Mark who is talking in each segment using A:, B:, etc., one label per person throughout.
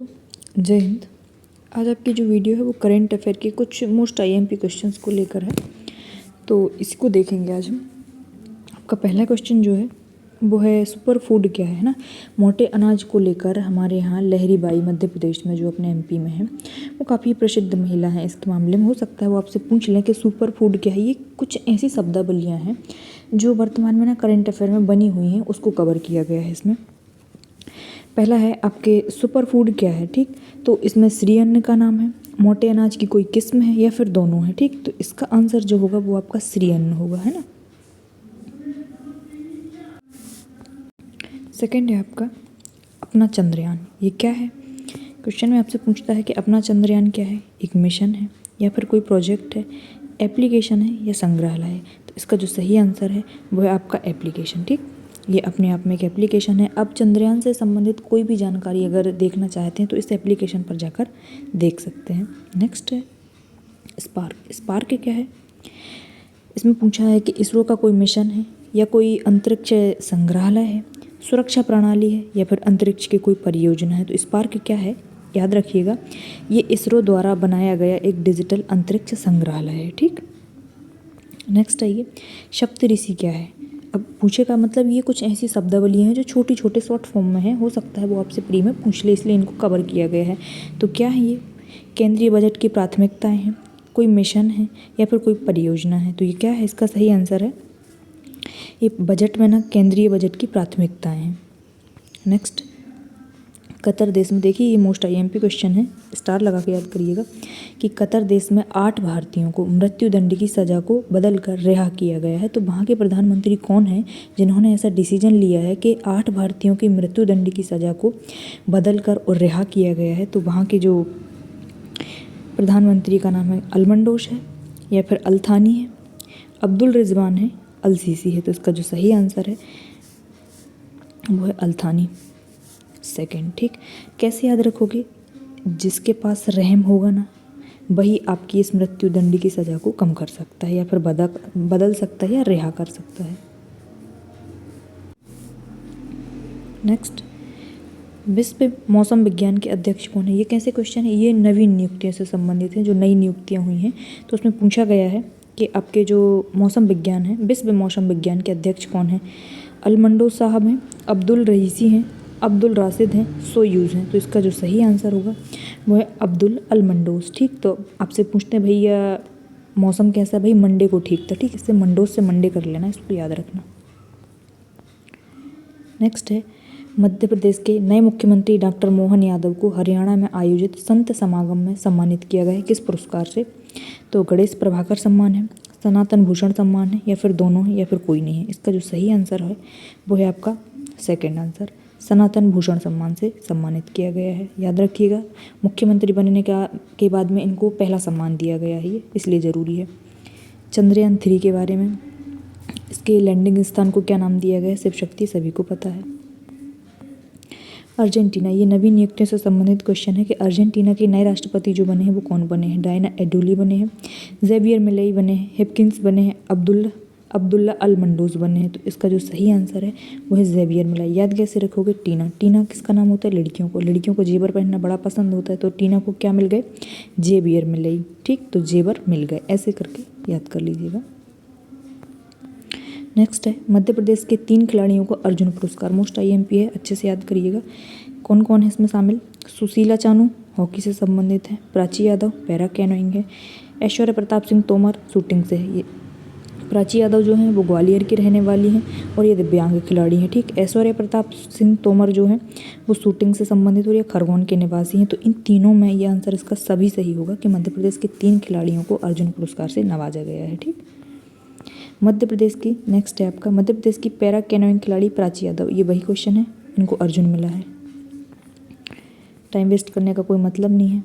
A: तो जय हिंद। आज आपकी जो वीडियो है वो करंट अफेयर के कुछ मोस्ट आईएमपी क्वेश्चंस को लेकर है, तो इसको देखेंगे आज हम। आपका पहला क्वेश्चन जो है वो है सुपर फूड क्या है ना। मोटे अनाज को लेकर हमारे यहाँ लहरी बाई मध्य प्रदेश में जो अपने एमपी में है वो काफ़ी प्रसिद्ध महिला हैं। इसके मामले में हो सकता है वो आपसे पूछ लें कि सुपर फूड क्या है। ये कुछ ऐसी शब्दावलियाँ हैं जो वर्तमान में ना करंट अफेयर में बनी हुई हैं, उसको कवर किया गया है इसमें। पहला है आपके सुपर फूड क्या है, ठीक। तो इसमें श्री अन्न का नाम है, मोटे अनाज की कोई किस्म है या फिर दोनों है, ठीक। तो इसका आंसर जो होगा वो आपका श्री अन्न होगा, है ना। सेकंड है आपका अपना चंद्रयान। ये क्या है? क्वेश्चन में आपसे पूछता है कि अपना चंद्रयान क्या है। एक मिशन है या फिर कोई प्रोजेक्ट है, एप्लीकेशन है या संग्रहालय है। तो इसका जो सही आंसर है वो है आपका एप्लीकेशन, ठीक। ये अपने आप में एक एप्लीकेशन है। अब चंद्रयान से संबंधित कोई भी जानकारी अगर देखना चाहते हैं तो इस एप्लीकेशन पर जाकर देख सकते हैं। नेक्स्ट है स्पार्क। स्पार्क क्या है? इसमें पूछा है कि इसरो का कोई मिशन है या कोई अंतरिक्ष संग्रहालय है, सुरक्षा प्रणाली है या फिर अंतरिक्ष की कोई परियोजना है। तो स्पार्क क्या है? याद रखिएगा, ये इसरो द्वारा बनाया गया एक डिजिटल अंतरिक्ष संग्रहालय है, ठीक। नेक्स्ट आइए, सप्तऋषि क्या है। अब पूछेगा मतलब ये कुछ ऐसी शब्दावली हैं जो छोटी छोटे शॉर्ट फॉर्म में है, हो सकता है वो आपसे प्री में पूछ ले, इसलिए इनको कवर किया गया है। तो क्या है ये? केंद्रीय बजट की प्राथमिकताएं हैं, कोई मिशन है या फिर कोई परियोजना है। तो ये क्या है? इसका सही आंसर है ये बजट में ना केंद्रीय बजट की प्राथमिकताएं हैं। नेक्स्ट, कतर देश में, देखिए ये मोस्ट आईएमपी क्वेश्चन है, स्टार लगा के याद करिएगा कि कतर देश में 8 भारतीयों को मृत्युदंड की सज़ा को बदल कर रिहा किया गया है। तो वहाँ के प्रधानमंत्री कौन हैं जिन्होंने ऐसा डिसीजन लिया है कि 8 भारतीयों की मृत्युदंड की सज़ा को बदल कर और रिहा किया गया है। तो वहाँ के जो प्रधानमंत्री का नाम है अलमंडोस है या फिर अल्थानी है, अब्दुल रिजवान है, अल-सीसी है। तो इसका जो सही आंसर है वो है अल्थानी सेकंड, ठीक। कैसे याद रखोगे? जिसके पास रहम होगा ना वही आपकी इस मृत्युदंड की सज़ा को कम कर सकता है या फिर बदल सकता है या रिहा कर सकता है। नेक्स्ट, विश्व मौसम विज्ञान के अध्यक्ष कौन है। ये कैसे क्वेश्चन है? ये नवीन नियुक्तियों से संबंधित है, जो नई नियुक्तियाँ हुई हैं। तो उसमें पूछा गया है कि आपके जो मौसम विज्ञान है, विश्व मौसम विज्ञान के अध्यक्ष कौन है। अलमंडोस साहब हैं, अब्दुल रईसी हैं, अब्दुल राशिद हैं, सोयूज़ हैं। तो इसका जो सही आंसर होगा वो है अब्दुल अलमंडोस, ठीक। तो आपसे पूछते हैं भैया मौसम कैसा? भाई मंडे को ठीक था, ठीक। इससे मंडोस से मंडे कर लेना, इसको याद रखना। नेक्स्ट है मध्य प्रदेश के नए मुख्यमंत्री डॉक्टर मोहन यादव को हरियाणा में आयोजित संत समागम में सम्मानित किया गया है, किस पुरस्कार से। तो गणेश प्रभाकर सम्मान है, सनातन भूषण सम्मान है या फिर दोनों है या फिर कोई नहीं है। इसका जो सही आंसर है वो है आपका सेकंड आंसर, सनातन भूषण सम्मान से सम्मानित किया गया है। याद रखिएगा, मुख्यमंत्री बनने के बाद में इनको पहला सम्मान दिया गया है, ये इसलिए ज़रूरी है। चंद्रयान 3 के बारे में, इसके लैंडिंग स्थान को क्या नाम दिया गया है? शिव शक्ति, सभी को पता है। अर्जेंटीना, ये नवीन नियुक्तियों से संबंधित क्वेश्चन है कि अर्जेंटीना के नए राष्ट्रपति जो बने हैं वो कौन बने हैं। डायना एडुली बने हैं, जेवियर मिलेई बने हैं, हिपकिंस बने हैं, अब्दुल्ला अलमंडोस बने हैं। तो इसका जो सही आंसर है वो है जेवियर मिलाई। याद कैसे रखोगे? टीना। टीना किसका नाम होता है? लड़कियों को जेवर पहनना बड़ा पसंद होता है, तो टीना को क्या मिल गए? जेवियर मिलाई, ठीक। तो जेवर मिल गए, ऐसे करके याद कर लीजिएगा। नेक्स्ट है मध्य प्रदेश के 3 खिलाड़ियों को अर्जुन पुरस्कार, मोस्ट आईएमपी है, अच्छे से याद करिएगा। कौन कौन है इसमें शामिल? सुशीला चानू हॉकी से संबंधित है, प्राची यादव पैरा कैनोइंग है, ऐश्वर्या प्रताप सिंह तोमर शूटिंग से है। ये प्राची यादव जो हैं वो ग्वालियर की रहने वाली हैं और ये दिव्यांग खिलाड़ी हैं, ठीक। ऐश्वर्या प्रताप सिंह तोमर जो हैं वो शूटिंग से संबंधित और ये खरगोन के निवासी हैं। तो इन तीनों में ये आंसर इसका सभी सही होगा कि मध्य प्रदेश के 3 खिलाड़ियों को अर्जुन पुरस्कार से नवाजा गया है, ठीक। मध्य प्रदेश की नेक्स्ट है आपका मध्य प्रदेश की पैरा कैनोइंग खिलाड़ी प्राची यादव। ये वही क्वेश्चन है, इनको अर्जुन मिला है। टाइम वेस्ट करने का कोई मतलब नहीं है।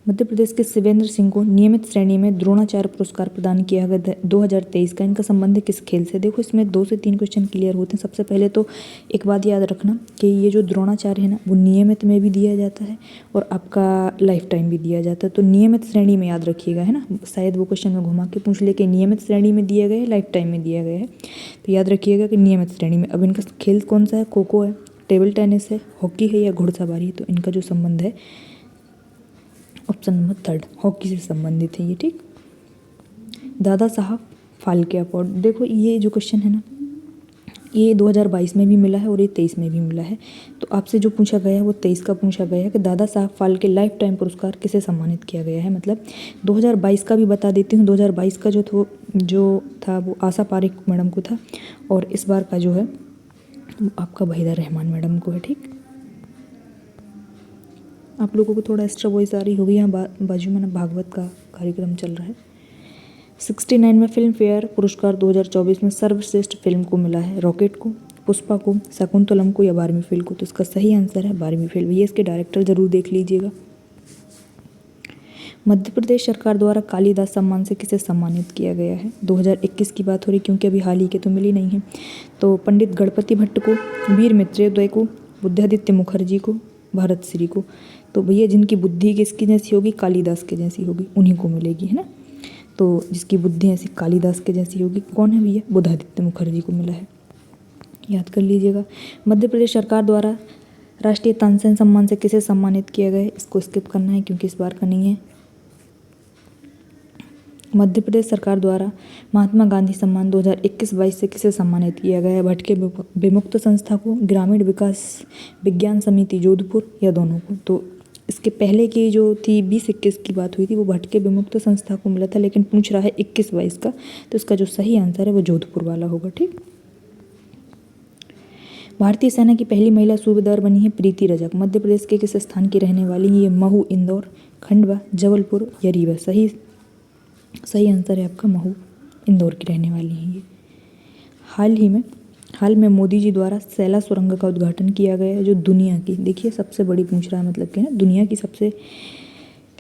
A: मध्य प्रदेश के शिवेंद्र सिंह को नियमित श्रेणी में द्रोणाचार्य पुरस्कार प्रदान किया गया 2023 का। इनका संबंध किस खेल से? देखो इसमें 2 से 3 क्वेश्चन क्लियर होते हैं। सबसे पहले तो एक बात याद रखना कि ये जो द्रोणाचार्य है ना, वो नियमित में भी दिया जाता है और आपका लाइफ टाइम भी दिया जाता है। तो नियमित श्रेणी में याद रखिएगा, है ना, शायद वो क्वेश्चन में घुमा के पूछ ले कि नियमित श्रेणी में दिया गया है, लाइफ टाइम में दिया गया है, तो याद रखिएगा कि नियमित श्रेणी में। अब इनका खेल कौन सा है? खो खो है, टेबल टेनिस है, हॉकी है या घुड़सवारी है? तो इनका जो संबंध है ऑप्शन नंबर 3 हॉकी से संबंधित है ये, ठीक। दादा साहब फाल्के अवार्ड, देखो ये जो क्वेश्चन है ना, ये 2022 में भी मिला है और ये 23 में भी मिला है। तो आपसे जो पूछा गया है वो 23 का पूछा गया है कि दादा साहब फाल्के लाइफ टाइम पुरस्कार किसे सम्मानित किया गया है। मतलब 2022 का भी बता देती हूँ। 2022 का जो था वो आशा पारेख मैडम को था और इस बार का जो है वो आपका वहीदा रहमान मैडम को है, ठीक। आप लोगों को थोड़ा एक्स्ट्रा वॉइस आ रही होगी, यहाँ बाजू में ना भागवत का कार्यक्रम चल रहा है। 69 में फिल्म फेयर पुरस्कार 2024 में सर्वश्रेष्ठ फिल्म को मिला है रॉकेट को, पुष्पा को, शकुंतलम को या 12वीं फेल को? तो इसका सही आंसर है 12वीं फेल। भैया इसके डायरेक्टर जरूर देख लीजिएगा। मध्य प्रदेश सरकार द्वारा कालिदास सम्मान से किसे सम्मानित किया गया है? 2021 की बात हो रही, क्योंकि अभी हाल ही के तो मिली नहीं है। तो पंडित गणपति भट्ट को, वीर मित्रोदय को, बुद्धादित्य मुखर्जी को, भरत श्री को? तो भैया जिनकी बुद्धि किसकी जैसी होगी? कालिदास के जैसी होगी, उन्हीं को मिलेगी, है ना। तो जिसकी बुद्धि ऐसी कालिदास के जैसी होगी कौन है भैया? बुद्धादित्य मुखर्जी को मिला है, याद कर लीजिएगा। मध्य प्रदेश सरकार द्वारा राष्ट्रीय तानसेन सम्मान से किसे सम्मानित किया गया है? इसको स्किप करना है क्योंकि इस बार का नहीं है। मध्य प्रदेश सरकार द्वारा महात्मा गांधी सम्मान 2021-22 से किसे सम्मानित किया गया है? भटके विमुक्त संस्था को, ग्रामीण विकास विज्ञान समिति जोधपुर या दोनों को? तो इसके पहले की जो थी 20-21 की बात हुई थी वो भटके विमुक्त संस्था को मिला था, लेकिन पूछ रहा है 21-22 का, तो इसका जो सही आंसर है वो जोधपुर वाला होगा, ठीक। भारतीय सेना की पहली महिला सूबेदार बनी है प्रीति रजक। मध्य प्रदेश के किस स्थान की रहने वाली है ये? महू, इंदौर, खंडवा, जबलपुर या रीवा? सही आंसर है आपका महू, इंदौर की रहने वाली है ये। हाल में मोदी जी द्वारा सैला सुरंग का उद्घाटन किया गया है, जो दुनिया की, देखिए सबसे बड़ी पूछ रहा है, मतलब कि ना दुनिया की सबसे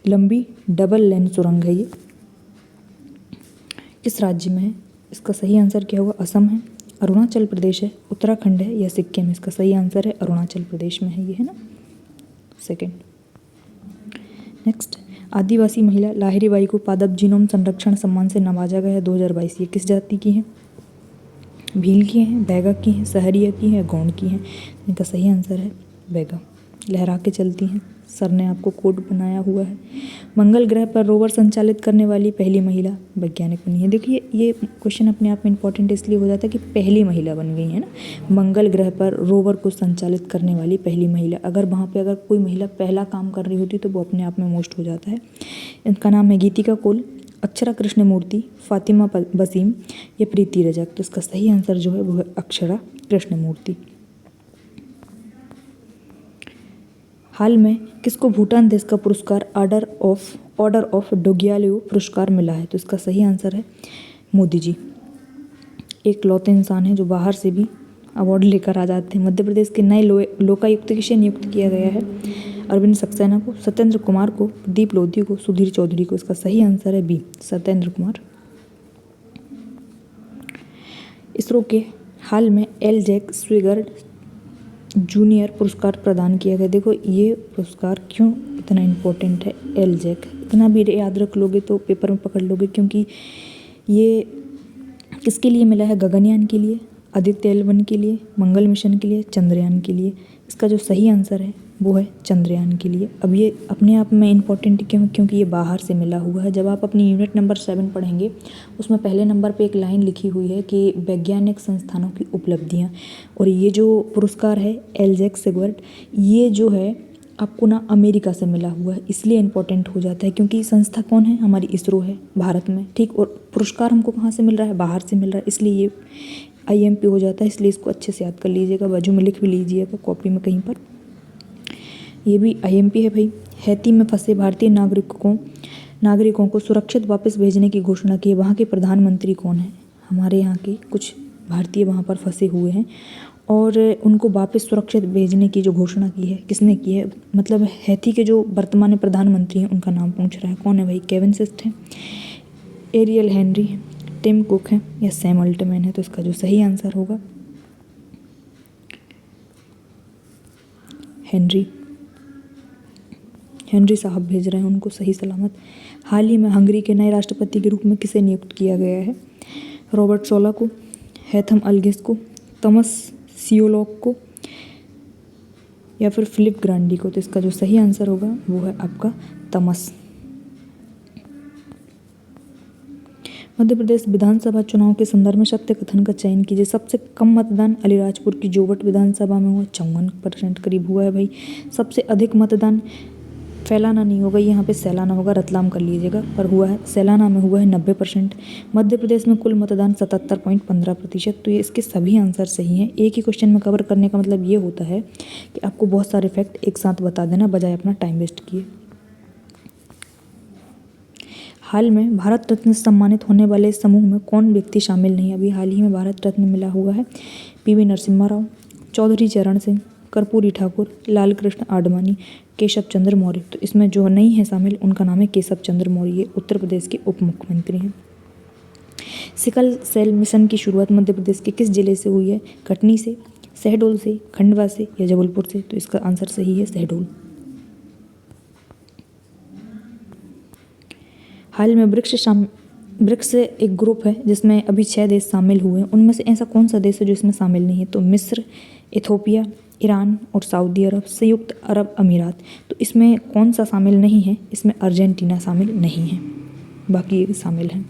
A: लंबी डबल लेन सुरंग है ये। किस राज्य में है? इसका सही आंसर क्या होगा? असम है, अरुणाचल प्रदेश है, उत्तराखंड है या सिक्किम? इसका सही आंसर है अरुणाचल प्रदेश में है ये, है ना, सेकेंड। नेक्स्ट, आदिवासी महिला लाहिरी बाई को पादप जीनोम संरक्षण सम्मान से नवाजा गया है 2022। ये किस जाति की है? भील की हैं, बैगा की हैं, सहरिया की हैं, गौंड की हैं? इनका सही आंसर है बैगा। लहरा के चलती हैं, सर ने आपको कोट बनाया हुआ है। मंगल ग्रह पर रोवर संचालित करने वाली पहली महिला वैज्ञानिक बनी है। देखिए ये क्वेश्चन अपने आप में इंपॉर्टेंट इसलिए हो जाता है कि पहली महिला बन गई है ना, मंगल ग्रह पर रोवर को संचालित करने वाली पहली महिला। अगर वहाँ पे अगर कोई महिला पहला काम कर रही होती तो वो अपने आप में मोस्ट हो जाता है। इनका नाम है गीतिका कोल, अक्षरा कृष्णमूर्ति, फातिमा वसीम या प्रीति रजक? तो इसका सही आंसर जो है वो है अक्षरा कृष्णमूर्ति। हाल में किसको भूटान देश का पुरस्कार ऑर्डर ऑफ डोग्यालियो पुरस्कार मिला है? तो इसका सही आंसर है मोदी जी। एक लौते इंसान है जो बाहर से भी अवार्ड लेकर आ जाते हैं। मध्य प्रदेश के नए लोकायुक्त किसे नियुक्त किया गया है? अरविंद सक्सेना को, सत्येंद्र कुमार को, प्रदीप लोधी को, सुधीर चौधरी को? इसका सही आंसर है बी, सत्येंद्र कुमार। इसरो के हाल में एल जैक स्विगर्ड जूनियर पुरस्कार प्रदान किया गया। देखो ये पुरस्कार क्यों इतना इम्पोर्टेंट है? एल जैक इतना भी याद रख लोगे तो पेपर में पकड़ लोगे, क्योंकि ये किसके लिए मिला है? गगनयान के लिए, आदित्य L1 के लिए, मंगल मिशन के लिए, चंद्रयान के लिए? इसका जो सही आंसर है वो है चंद्रयान के लिए। अब ये अपने आप में इम्पॉर्टेंट क्यों? क्योंकि ये बाहर से मिला हुआ है। जब आप अपनी यूनिट नंबर 7 पढ़ेंगे उसमें पहले नंबर पे एक लाइन लिखी हुई है कि वैज्ञानिक संस्थानों की उपलब्धियाँ, और ये जो पुरस्कार है एल जैक स्विगर्ड, ये जो है आपको ना अमेरिका से मिला हुआ है, इसलिए इम्पोर्टेंट हो जाता है। क्योंकि संस्था कौन है? हमारी इसरो है भारत में, ठीक। और पुरस्कार हमको कहाँ से मिल रहा है? बाहर से मिल रहा है, इसलिए ये IMP हो जाता है। इसलिए इसको अच्छे से याद कर लीजिएगा, बाजू में लिख भी लीजिएगा कॉपी में कहीं पर। ये भी IMP है भाई। हैती में फंसे भारतीय नागरिकों को सुरक्षित वापस भेजने की घोषणा की है। वहाँ के प्रधानमंत्री कौन है? हमारे यहाँ के कुछ भारतीय वहाँ पर फंसे हुए हैं और उनको वापस सुरक्षित भेजने की जो घोषणा की है किसने की है, मतलब हैती के जो वर्तमान प्रधानमंत्री हैं उनका नाम पूछ रहा है। कौन है भाई? केविन सिस्ट है, एरियल हेनरी है, टिम कुक है या सैम अल्टमैन है। तो इसका जो सही आंसर होगा हेनरी साहब भेज रहे हैं उनको सही सलामत। हाल ही में हंगरी के नए राष्ट्रपति के रूप में किसे नियुक्त किया गया है? रॉबर्ट सोला को, हैथम अलगिस को, थॉमस सियोलॉक को या फिर फिलिप ग्रांडी को। तो इसका जो सही आंसर होगा वो है आपका थॉमस। मध्य प्रदेश विधानसभा चुनाव के संदर्भ में सत्य कथन का चयन कीजिए। सबसे कम मतदान अलीराजपुर की जोवट विधानसभा में हुआ, 54% करीब हुआ है भाई। सबसे अधिक मतदान फैलाना नहीं होगा, यहाँ पे सैलाना होगा, रतलाम कर लीजिएगा, पर हुआ है सैलाना में हुआ है 90%। मध्य प्रदेश में कुल मतदान 77.15%। तो ये इसके सभी आंसर सही हैं। एक ही क्वेश्चन में कवर करने का मतलब ये होता है कि आपको बहुत सारे फैक्ट एक साथ बता देना बजाय अपना टाइम वेस्ट किए। हाल में भारत रत्न से सम्मानित होने वाले समूह में कौन व्यक्ति शामिल नहीं? अभी हाल ही में भारत रत्न मिला हुआ है पीवी नरसिम्हा राव, चौधरी चरण सिंह, कर्पूरी ठाकुर, लाल कृष्ण आडवाणी, केशव चंद्र मौर्य। तो इसमें जो नहीं है शामिल उनका नाम है केशव चंद्र मौर्य, ये उत्तर प्रदेश के उप मुख्यमंत्री हैं। सिकल सेल मिशन की शुरुआत मध्य प्रदेश के किस जिले से हुई है? कटनी से, शहडोल से, खंडवा से या जबलपुर से। तो इसका आंसर सही है शहडोल। हाल में ब्रिक्स एक ग्रुप है जिसमें अभी 6 देश शामिल हुए हैं। उनमें से ऐसा कौन सा देश है जो इसमें शामिल नहीं है? तो मिस्र, इथोपिया, ईरान और सऊदी अरब, संयुक्त अरब अमीरात। तो इसमें कौन सा शामिल नहीं है? इसमें अर्जेंटीना शामिल नहीं है, बाकी ये शामिल हैं।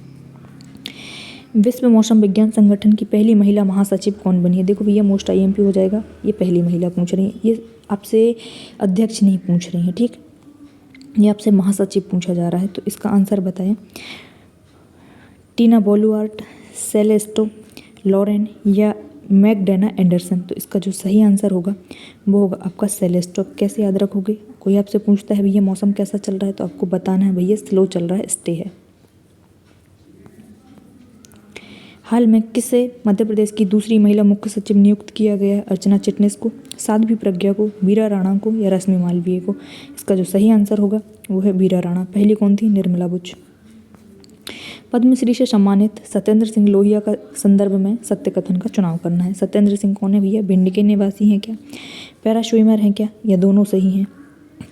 A: विश्व मौसम विज्ञान संगठन की पहली महिला महासचिव कौन बनी है? देखो भैया मोस्ट IMP हो जाएगा, ये पहली महिला पूछ रही है, ये आपसे अध्यक्ष नहीं पूछ रही हैं, ठीक, ये आपसे महासचिव पूछा जा रहा है। तो इसका आंसर बताएं। टीना बोलुआर्ट, सेलेस्टो लॉरेन या मैकडेना एंडरसन। तो इसका जो सही आंसर होगा वो होगा आपका सेलेस्टो। कैसे याद रखोगे? कोई आपसे पूछता है भैया मौसम कैसा चल रहा है, तो आपको बताना है भैया स्लो चल रहा है, स्टे है। हाल में किसे मध्य प्रदेश की दूसरी महिला मुख्य सचिव नियुक्त किया गया है? अर्चना चिटनिस को, साध्वी प्रज्ञा को, वीरा राणा को या रश्मि मालवीय को। इसका जो सही आंसर होगा वो है वीरा राणा। पहली कौन थी? निर्मला बुच। पद्मश्री से सम्मानित सत्येंद्र सिंह लोहिया का संदर्भ में सत्य कथन का चुनाव करना है। सत्येंद्र सिंह कौन है भैया? भिंड के निवासी हैं क्या, पैरा स्विमर हैं क्या, या दोनों सही हैं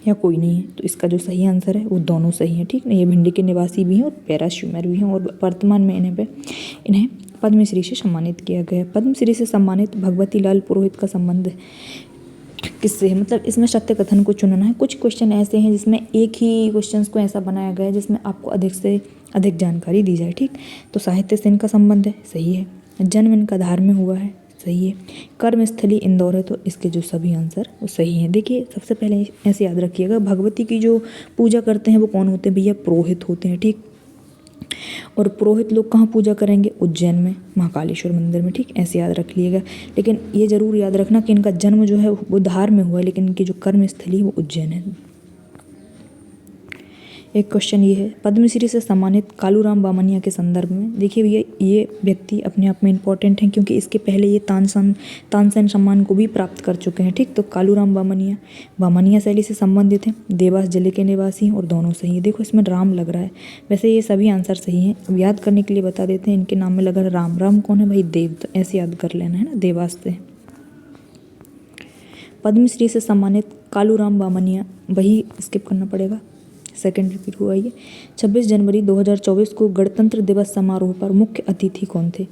A: या कोई नहीं है? तो इसका जो सही आंसर है वो दोनों सही हैं, ठीक ना। ये भिंड के निवासी भी हैं और पैरा स्विमर भी हैं और वर्तमान में इन्हें पद्मश्री से सम्मानित किया गया है। पद्मश्री से सम्मानित भगवती लाल पुरोहित का संबंध किससे है? मतलब इसमें सत्य कथन को चुनना है। कुछ क्वेश्चन ऐसे हैं जिसमें एक ही क्वेश्चन को ऐसा बनाया गया है जिसमें आपको अधिक से अधिक जानकारी दी जाए, ठीक। तो साहित्य से इनका संबंध है, सही है। जन्म इनका धार में हुआ है, सही है। कर्मस्थली इंदौर है, तो इसके जो सभी आंसर वो सही हैं। देखिए सबसे पहले ऐसे याद रखिएगा, भगवती की जो पूजा करते हैं वो कौन होते हैं भैया? पुरोहित होते हैं, ठीक। और पुरोहित लोग कहाँ पूजा करेंगे? उज्जैन में, महाकालेश्वर मंदिर में, ठीक। ऐसे याद रख लिएगा। लेकिन ये जरूर याद रखना कि इनका जन्म जो है वो धार में हुआ है, लेकिन इनकी जो कर्मस्थली है वो उज्जैन है। एक क्वेश्चन ये है, पद्मश्री से सम्मानित कालूराम बामनिया के संदर्भ में। देखिए भैया ये व्यक्ति अपने आप में इम्पॉर्टेंट हैं क्योंकि इसके पहले ये तानसेन सम्मान को भी प्राप्त कर चुके हैं, ठीक। तो कालूराम बामनिया शैली से संबंधित हैं, देवास जिले के निवासी हैं और दोनों सही है। देखो इसमें राम लग रहा है, वैसे ये सभी आंसर सही हैं। अब याद करने के लिए बता देते हैं, इनके नाम में लगा राम। राम कौन है भाई? देव, तो ऐसे याद कर लेना है ना, देवास से। पद्मश्री से सम्मानित कालूराम बामनिया, वही स्किप करना पड़ेगा, सेकंड रिपीट हुआ ये। 26 जनवरी 2024 को गणतंत्र दिवस समारोह पर मुख्य अतिथि कौन थे?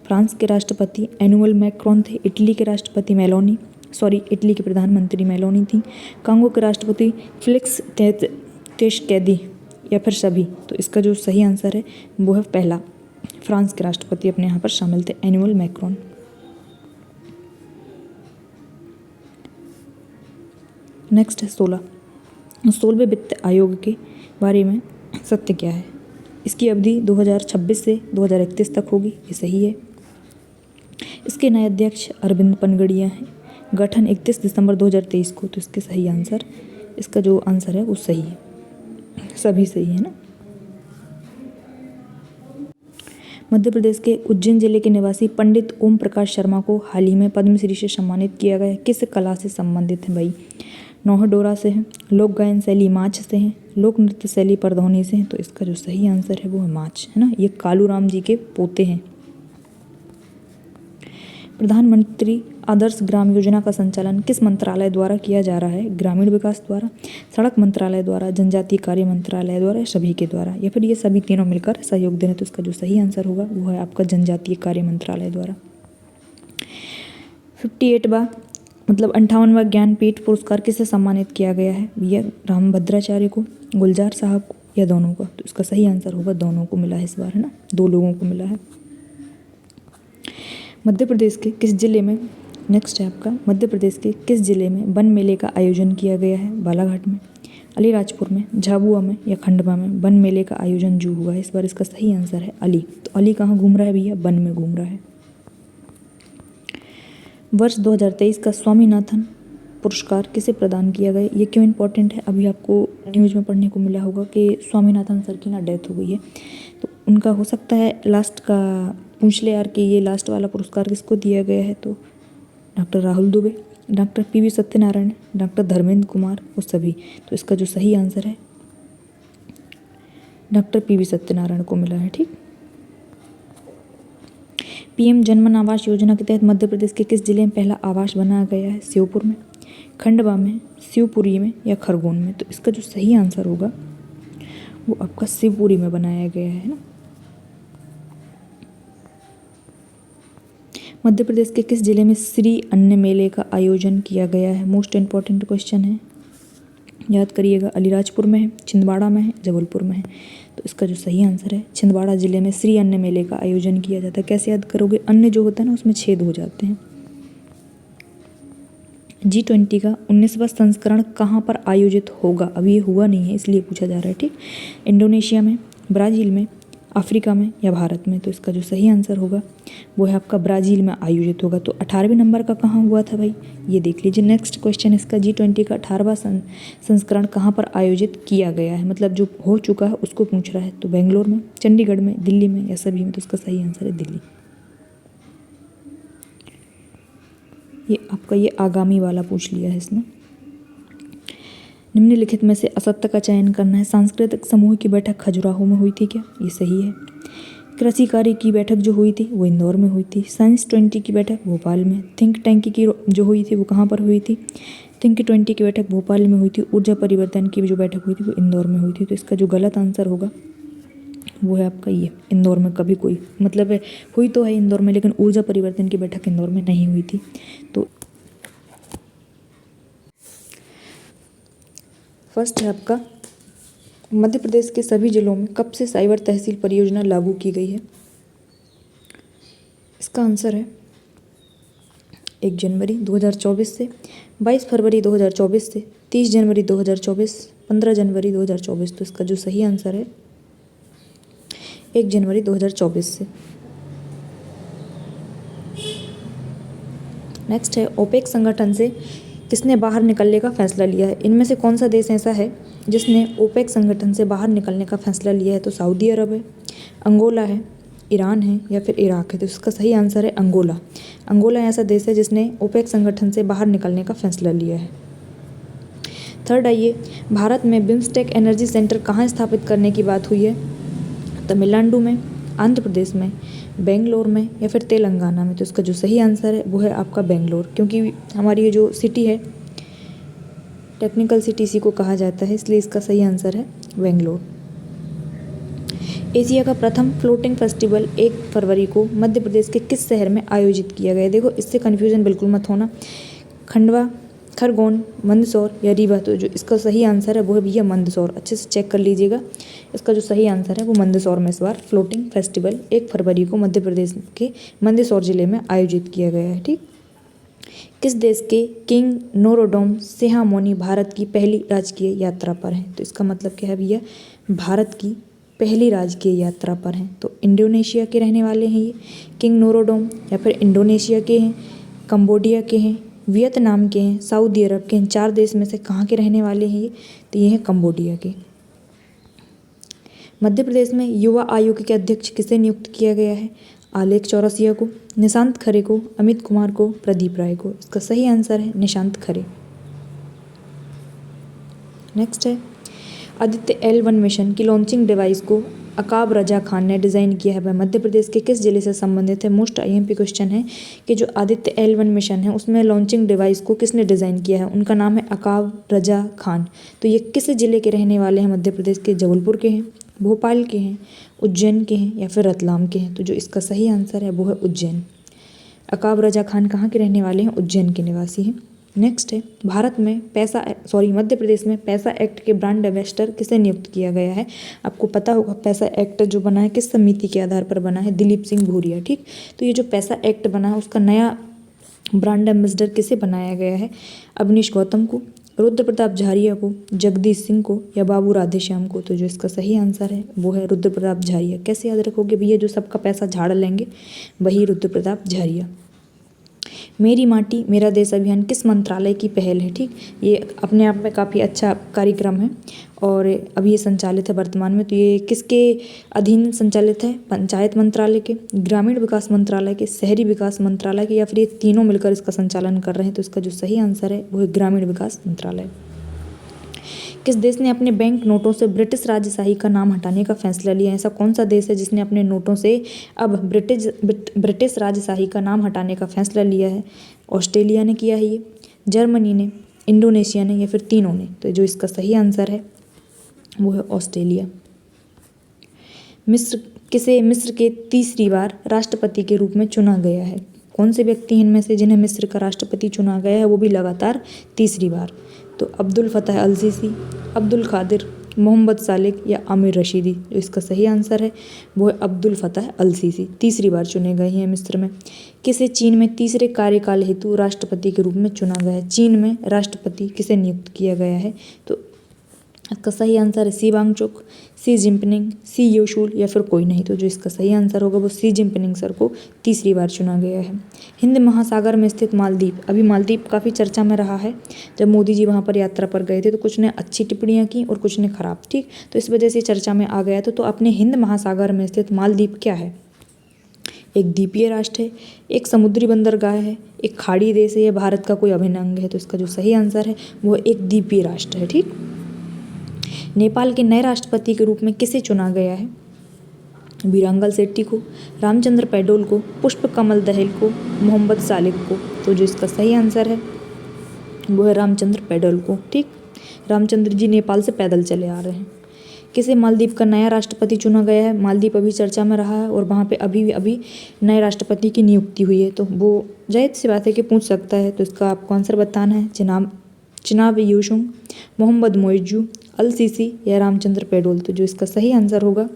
A: फ्रांस के राष्ट्रपति एनुअल मैक्रोन थे, इटली के प्रधानमंत्री मेलोनी थी, कांगो के राष्ट्रपति फिलिक्स त्शेकेदी या फिर सभी। तो इसका जो सही आंसर है वो है पहला, फ्रांस के राष्ट्रपति अपने यहाँ पर शामिल थे, एनुअल मैक्रोन। नेक्स्ट है 16वें वित्त आयोग के बारे में सत्य क्या है? इसकी अवधि 2026 से 2031 तक होगी, ये सही है। इसके नए अध्यक्ष अरविंद पनगड़िया हैं, गठन 31 दिसंबर 2023 को। तो इसके सही आंसर, इसका जो आंसर है वो सही है, सभी सही है ना। मध्य प्रदेश के उज्जैन जिले के निवासी पंडित ओम प्रकाश शर्मा को हाल ही में पद्मश्री से सम्मानित किया गया है। किस कला से संबंधित है भाई? नौहडोरा से है, लोक गायन शैली माच से है, लोक नृत्य शैली परधौनी से है। तो इसका जो सही आंसर है वो है माच, है ना। ये कालूराम जी के पोते हैं। प्रधानमंत्री आदर्श ग्राम योजना का संचालन किस मंत्रालय द्वारा किया जा रहा है? ग्रामीण विकास द्वारा, सड़क मंत्रालय द्वारा, जनजातीय कार्य मंत्रालय द्वारा, सभी के द्वारा, या फिर ये सभी तीनों मिलकर सहयोग देने। तो इसका जो सही आंसर होगा वो है आपका जनजातीय कार्य मंत्रालय द्वारा। 58वां मतलब 58वां ज्ञानपीठ पुरस्कार किसे सम्मानित किया गया है? भैया रामभद्राचार्य को, गुलजार साहब को, या दोनों को? तो इसका सही आंसर होगा दोनों को मिला है इस बार, है ना, 2 लोगों को मिला है। मध्य प्रदेश के किस जिले में, नेक्स्ट है आपका, मध्य प्रदेश के किस जिले में वन मेले का आयोजन किया गया है? बालाघाट में, अलीराजपुर में, झाबुआ में, या खंडवा में वन मेले का आयोजन जो हुआ है इस बार? इसका सही आंसर है अली। तो अली कहाँ घूम रहा है भैया? वन में घूम रहा है। वर्ष 2023 का स्वामीनाथन पुरस्कार किसे प्रदान किया गया? ये क्यों इंपॉर्टेंट है? अभी आपको न्यूज़ में पढ़ने को मिला होगा कि स्वामीनाथन सर की ना डेथ हो गई है, तो उनका हो सकता है लास्ट का पूछ ले यार कि ये लास्ट वाला पुरस्कार किसको दिया गया है। तो doctor Rahul Dubey, doctor PV Satyanarayan, doctor Dharmendra Kumar, वो सभी। तो इसका जो सही आंसर है डॉक्टर पीवी सत्यनारायण को मिला है। ठीक। पीएम जनमन आवास योजना के तहत मध्य प्रदेश के किस जिले में पहला आवास बनाया गया है? श्योपुर में, खंडवा में, शिवपुरी में, या खरगोन में? तो इसका जो सही आंसर होगा वो आपका शिवपुरी में बनाया गया है ना। मध्य प्रदेश के किस जिले में श्री अन्न मेले का आयोजन किया गया है? मोस्ट इम्पॉर्टेंट क्वेश्चन है, याद करिएगा। अलीराजपुर में है, छिंदवाड़ा में है, जबलपुर में है? तो इसका जो सही आंसर है छिंदवाड़ा जिले में श्री अन्न मेले का आयोजन किया जाता है। कैसे याद करोगे? अन्न जो होता है ना उसमें छेद हो जाते हैं। G20 का 19वां संस्करण कहाँ पर आयोजित होगा? अभी ये हुआ नहीं है इसलिए पूछा जा रहा है। ठीक। इंडोनेशिया में, ब्राज़ील में, अफ्रीका में, या भारत में? तो इसका जो सही आंसर होगा वो है आपका ब्राज़ील में आयोजित होगा। तो 18वें नंबर का कहाँ हुआ था भाई? ये देख लीजिए। नेक्स्ट क्वेश्चन इसका, G20 का 18वां संस्करण कहाँ पर आयोजित किया गया है? मतलब जो हो चुका है उसको पूछ रहा है। तो बेंगलोर में, चंडीगढ़ में, दिल्ली में, या सभी में? तो इसका सही आंसर है दिल्ली। ये आपका ये आगामी वाला पूछ लिया है इसने। निम्नलिखित में से असत्य का चयन करना है। सांस्कृतिक समूह की बैठक खजुराहो में हुई थी क्या? ये सही है। कृषि कार्य की बैठक जो हुई थी वो इंदौर में हुई थी। साइंस 20 की बैठक भोपाल में। थिंक टैंक की जो हुई थी वो कहाँ पर हुई थी? थिंक 20 की बैठक भोपाल में हुई थी। ऊर्जा परिवर्तन की जो बैठक हुई थी वो इंदौर में हुई थी। तो इसका जो गलत आंसर होगा वो है आपका ये, इंदौर में कभी कोई मतलब है हुई तो है इंदौर में, लेकिन ऊर्जा परिवर्तन की बैठक इंदौर में नहीं हुई थी। तो फर्स्ट है आपका, मध्य प्रदेश के सभी जिलों में कब से साइबर तहसील परियोजना लागू की गई है? इसका आंसर है 1 जनवरी 2024 से, 22 फरवरी 2024 से, 30 जनवरी 2024, 15 जनवरी 2024। तो इसका जो सही आंसर है 1 जनवरी 2024 से। नेक्स्ट है, ओपेक संगठन से किसने बाहर निकलने का फैसला लिया है? इनमें से कौन सा देश ऐसा है जिसने ओपेक संगठन से बाहर निकलने का फैसला लिया है? तो सऊदी अरब है, अंगोला है, ईरान है, या फिर इराक है? तो इसका सही आंसर है अंगोला। अंगोला ऐसा देश है जिसने ओपेक संगठन से बाहर निकलने का फैसला लिया है। थर्ड आइए, भारत में बिम्स्टेक एनर्जी सेंटर कहाँ स्थापित करने की बात हुई है? तमिलनाडु में, आंध्र प्रदेश में, बेंगलोर में, या फिर तेलंगाना में? तो इसका जो सही आंसर है वो है आपका बेंगलोर, क्योंकि हमारी ये जो सिटी है टेक्निकल सिटी इसी को कहा जाता है, इसलिए इसका सही आंसर है बेंगलोर। एशिया का प्रथम फ्लोटिंग फेस्टिवल 1 फरवरी को मध्य प्रदेश के किस शहर में आयोजित किया गया? देखो इससे कन्फ्यूजन बिल्कुल मत होना, खंडवा, खरगोन, मंदसौर या रीवा? तो जो इसका सही आंसर है वो है भैया मंदसौर। अच्छे से चेक कर लीजिएगा, इसका जो सही आंसर है वो मंदसौर में इस बार फ्लोटिंग फेस्टिवल 1 फरवरी को मध्य प्रदेश के मंदसौर जिले में आयोजित किया गया है। ठीक। किस देश के किंग नोरोडोम सिहामोनी भारत की पहली राजकीय यात्रा पर हैं? तो इसका मतलब क्या है भैया? भारत की पहली राजकीय यात्रा पर हैं। तो इंडोनेशिया के रहने वाले हैं ये किंग नोरोडोम, या फिर इंडोनेशिया के हैं, कंबोडिया के हैं, वियतनाम के हैं, सऊदी अरब के हैं। 4 देश में से कहाँ के रहने वाले हैं ये? तो ये हैं कंबोडिया के। मध्य प्रदेश में युवा आयोग के अध्यक्ष किसे नियुक्त किया गया है? आलेख चौरसिया को, निशांत खरे को, अमित कुमार को, प्रदीप राय को। इसका सही आंसर है निशांत खरे। नेक्स्ट है, आदित्य L1 मिशन की लॉन्चिंग डिवाइस को अकाब रजा खान ने डिज़ाइन किया है, वह मध्य प्रदेश के किस जिले से संबंधित है? मोस्ट IMP क्वेश्चन है कि जो आदित्य L1 मिशन है उसमें लॉन्चिंग डिवाइस को किसने डिज़ाइन किया है? उनका नाम है अकाब रजा खान। तो ये किस जिले के रहने वाले हैं? मध्य प्रदेश के जबलपुर के हैं, भोपाल के हैं, उज्जैन के हैं या फिर रतलाम के हैं? तो जो इसका सही आंसर है वो है उज्जैन। अकाब रजा खान कहाँ के रहने वाले हैं? उज्जैन के निवासी हैं। नेक्स्ट है, मध्य प्रदेश में पैसा एक्ट के ब्रांड एम्बेसडर किसे नियुक्त किया गया है? आपको पता होगा पैसा एक्ट जो बना है किस समिति के आधार पर बना है? दिलीप सिंह भूरिया। ठीक, तो ये जो पैसा एक्ट बना है उसका नया ब्रांड एम्बेसडर किसे बनाया गया है? अवनीश गौतम को, रुद्र प्रताप झारिया को, जगदीश सिंह को या बाबू राधेश्याम को? तो जो इसका सही आंसर है वो है रुद्र प्रताप झारिया। कैसे याद रखोगे भैया? जो सबका पैसा झाड़ लेंगे वही रुद्र प्रताप झारिया। मेरी माटी मेरा देश अभियान किस मंत्रालय की पहल है? ठीक, ये अपने आप में काफ़ी अच्छा कार्यक्रम है और अभी ये संचालित है वर्तमान में। तो ये किसके अधीन संचालित है? पंचायत मंत्रालय के, ग्रामीण विकास मंत्रालय के, शहरी विकास मंत्रालय के या फिर ये तीनों मिलकर इसका संचालन कर रहे हैं? तो इसका जो सही आंसर है वो है ग्रामीण विकास मंत्रालय। किस देश ने अपने बैंक नोटों से ब्रिटिश राजशाही का नाम हटाने का फैसला लिया है? ऐसा कौन सा देश है जिसने अपने नोटों से अब ब्रिटिश राजशाही का नाम हटाने का फैसला लिया है? ऑस्ट्रेलिया ने किया है ये, जर्मनी ने, इंडोनेशिया ने या फिर तीनों ने? तो जो इसका सही आंसर है वो है ऑस्ट्रेलिया। मिस्र के तीसरी बार राष्ट्रपति के रूप में चुना गया है? कौन से व्यक्ति इनमें से जिन्हें मिस्र का राष्ट्रपति चुना गया है वो भी लगातार तीसरी बार? तो अब्दुल फतह अल सीसी, अब्दुल कादिर, मोहम्मद सालेक या आमिर रशीदी? जो इसका सही आंसर है वो है अब्दुल फतह अल सीसी, तीसरी बार चुने गए हैं मिस्र में। किसे चीन में तीसरे कार्यकाल हेतु राष्ट्रपति के रूप में चुना गया है? चीन में राष्ट्रपति किसे नियुक्त किया गया है? तो इसका सही आंसर है सी वांगचुक, सी जिनपिंग, सी योशुल या फिर कोई नहीं? तो जो इसका सही आंसर होगा वो सी जिनपिंग सर को तीसरी बार चुना गया है। हिंद महासागर में स्थित मालदीव, अभी मालदीव काफ़ी चर्चा में रहा है। जब मोदी जी वहाँ पर यात्रा पर गए थे तो कुछ ने अच्छी टिप्पणियाँ की और कुछ ने खराब। ठीक, तो इस वजह से चर्चा में आ गया था। तो अपने हिंद महासागर में स्थित मालदीव क्या है? एक द्वीपीय राष्ट्र है, एक समुद्री बंदरगाह है, एक खाड़ी देश है या भारत का कोई अभिन्न अंग है? तो इसका जो सही आंसर है वो एक द्वीपीय राष्ट्र है। ठीक, नेपाल के नए राष्ट्रपति के रूप में किसे चुना गया है? बीरांगल सेट्टी को, रामचंद्र पौडेल को, पुष्प कमल दहल को, मोहम्मद सालेक को? तो जो इसका सही आंसर है वो है रामचंद्र पौडेल को। ठीक, रामचंद्र जी नेपाल से पैदल चले आ रहे हैं। किसे मालदीव का नया राष्ट्रपति चुना गया है? मालदीव अभी चर्चा में रहा है और वहाँ पे अभी नए राष्ट्रपति की नियुक्ति हुई है। तो वो जाहिर सी बात है कि पूछ सकता है। तो इसका आपको आंसर बताना है। चिनाब यूशुंग, मोहम्मद मोइज्जू, अल सीसी या रामचंद्र पौडेल? तो जो इसका सही आंसर होगा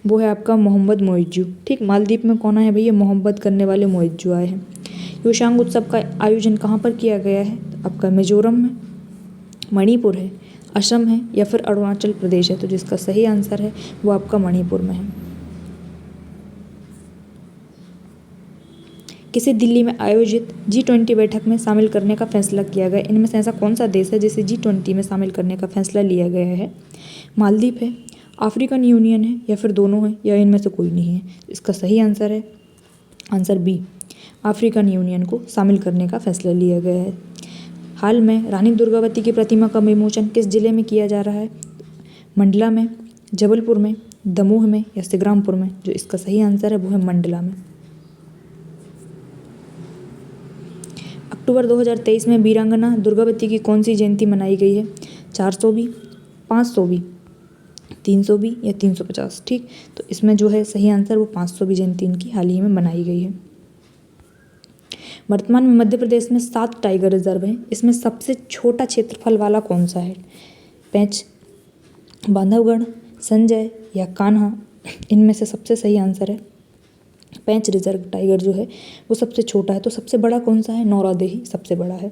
A: वो है आपका मोहम्मद मोइज्जू। ठीक, मालदीव में कौन आए भैया? मोहब्बत करने वाले मोइज्जू आए हैं। योशांग उत्सव का आयोजन कहाँ पर किया गया है? आपका मिजोरम में, मणिपुर है, असम है या फिर अरुणाचल प्रदेश है? तो जिसका सही आंसर है वो आपका मणिपुर में है। किसे दिल्ली में आयोजित G20 बैठक में शामिल करने का फैसला किया गया? इनमें से ऐसा कौन सा देश है जिसे G20 में शामिल करने का फैसला लिया गया है? मालदीव है, अफ्रीकन यूनियन है या फिर दोनों है या इनमें से कोई नहीं है? इसका सही आंसर है आंसर बी, अफ्रीकन यूनियन को शामिल करने का फैसला लिया गया है। हाल में रानी दुर्गावती की प्रतिमा का विमोचन किस जिले में किया जा रहा है? मंडला में, जबलपुर में, दमोह में या सिंगरामपुर में? जो इसका सही आंसर है वो है मंडला में। अक्टूबर 2023 में वीरांगना दुर्गावती की कौन सी जयंती मनाई गई है? 400वीं, 500वीं, 300वीं या 350? ठीक, तो इसमें जो है सही आंसर वो 500वीं जयंती इनकी हाल ही में मनाई गई है। वर्तमान में मध्य प्रदेश में 7 टाइगर रिजर्व हैं। इसमें सबसे छोटा क्षेत्रफल वाला कौन सा है? पेंच, बांधवगढ़, संजय या कान्हा? इनमें से सबसे सही आंसर है पेंच रिजर्व टाइगर जो है वो सबसे छोटा है। तो सबसे बड़ा कौन सा है? नौरादेही सबसे बड़ा है।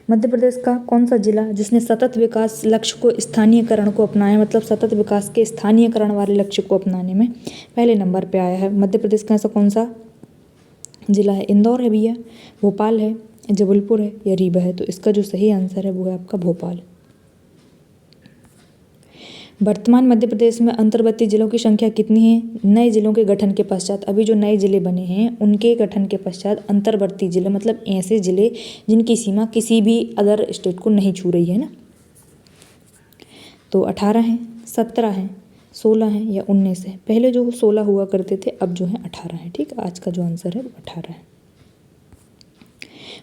A: मध्य प्रदेश का कौन सा जिला जिसने सतत विकास लक्ष्य को स्थानीयकरण को अपनाया, मतलब सतत विकास के स्थानीयकरण वाले लक्ष्य को अपनाने में पहले नंबर पे आया है? मध्य प्रदेश का ऐसा कौन सा जिला है? इंदौर है भैया, भोपाल है, जबलपुर है या रीवा है? तो इसका जो सही आंसर है वो है आपका भोपाल। वर्तमान मध्य प्रदेश में अंतर्वर्ती जिलों की संख्या कितनी है? नए जिलों के गठन के पश्चात, अभी जो नए जिले बने हैं उनके गठन के पश्चात अंतर्वर्ती जिले मतलब ऐसे जिले जिनकी सीमा किसी भी अदर स्टेट को नहीं छू रही है ना, तो 18 हैं, 17 हैं, 16 हैं या 19 है। पहले जो 16 हुआ करते थे, अब जो है 18 है। ठीक, आज का जो आंसर है वो 18 है।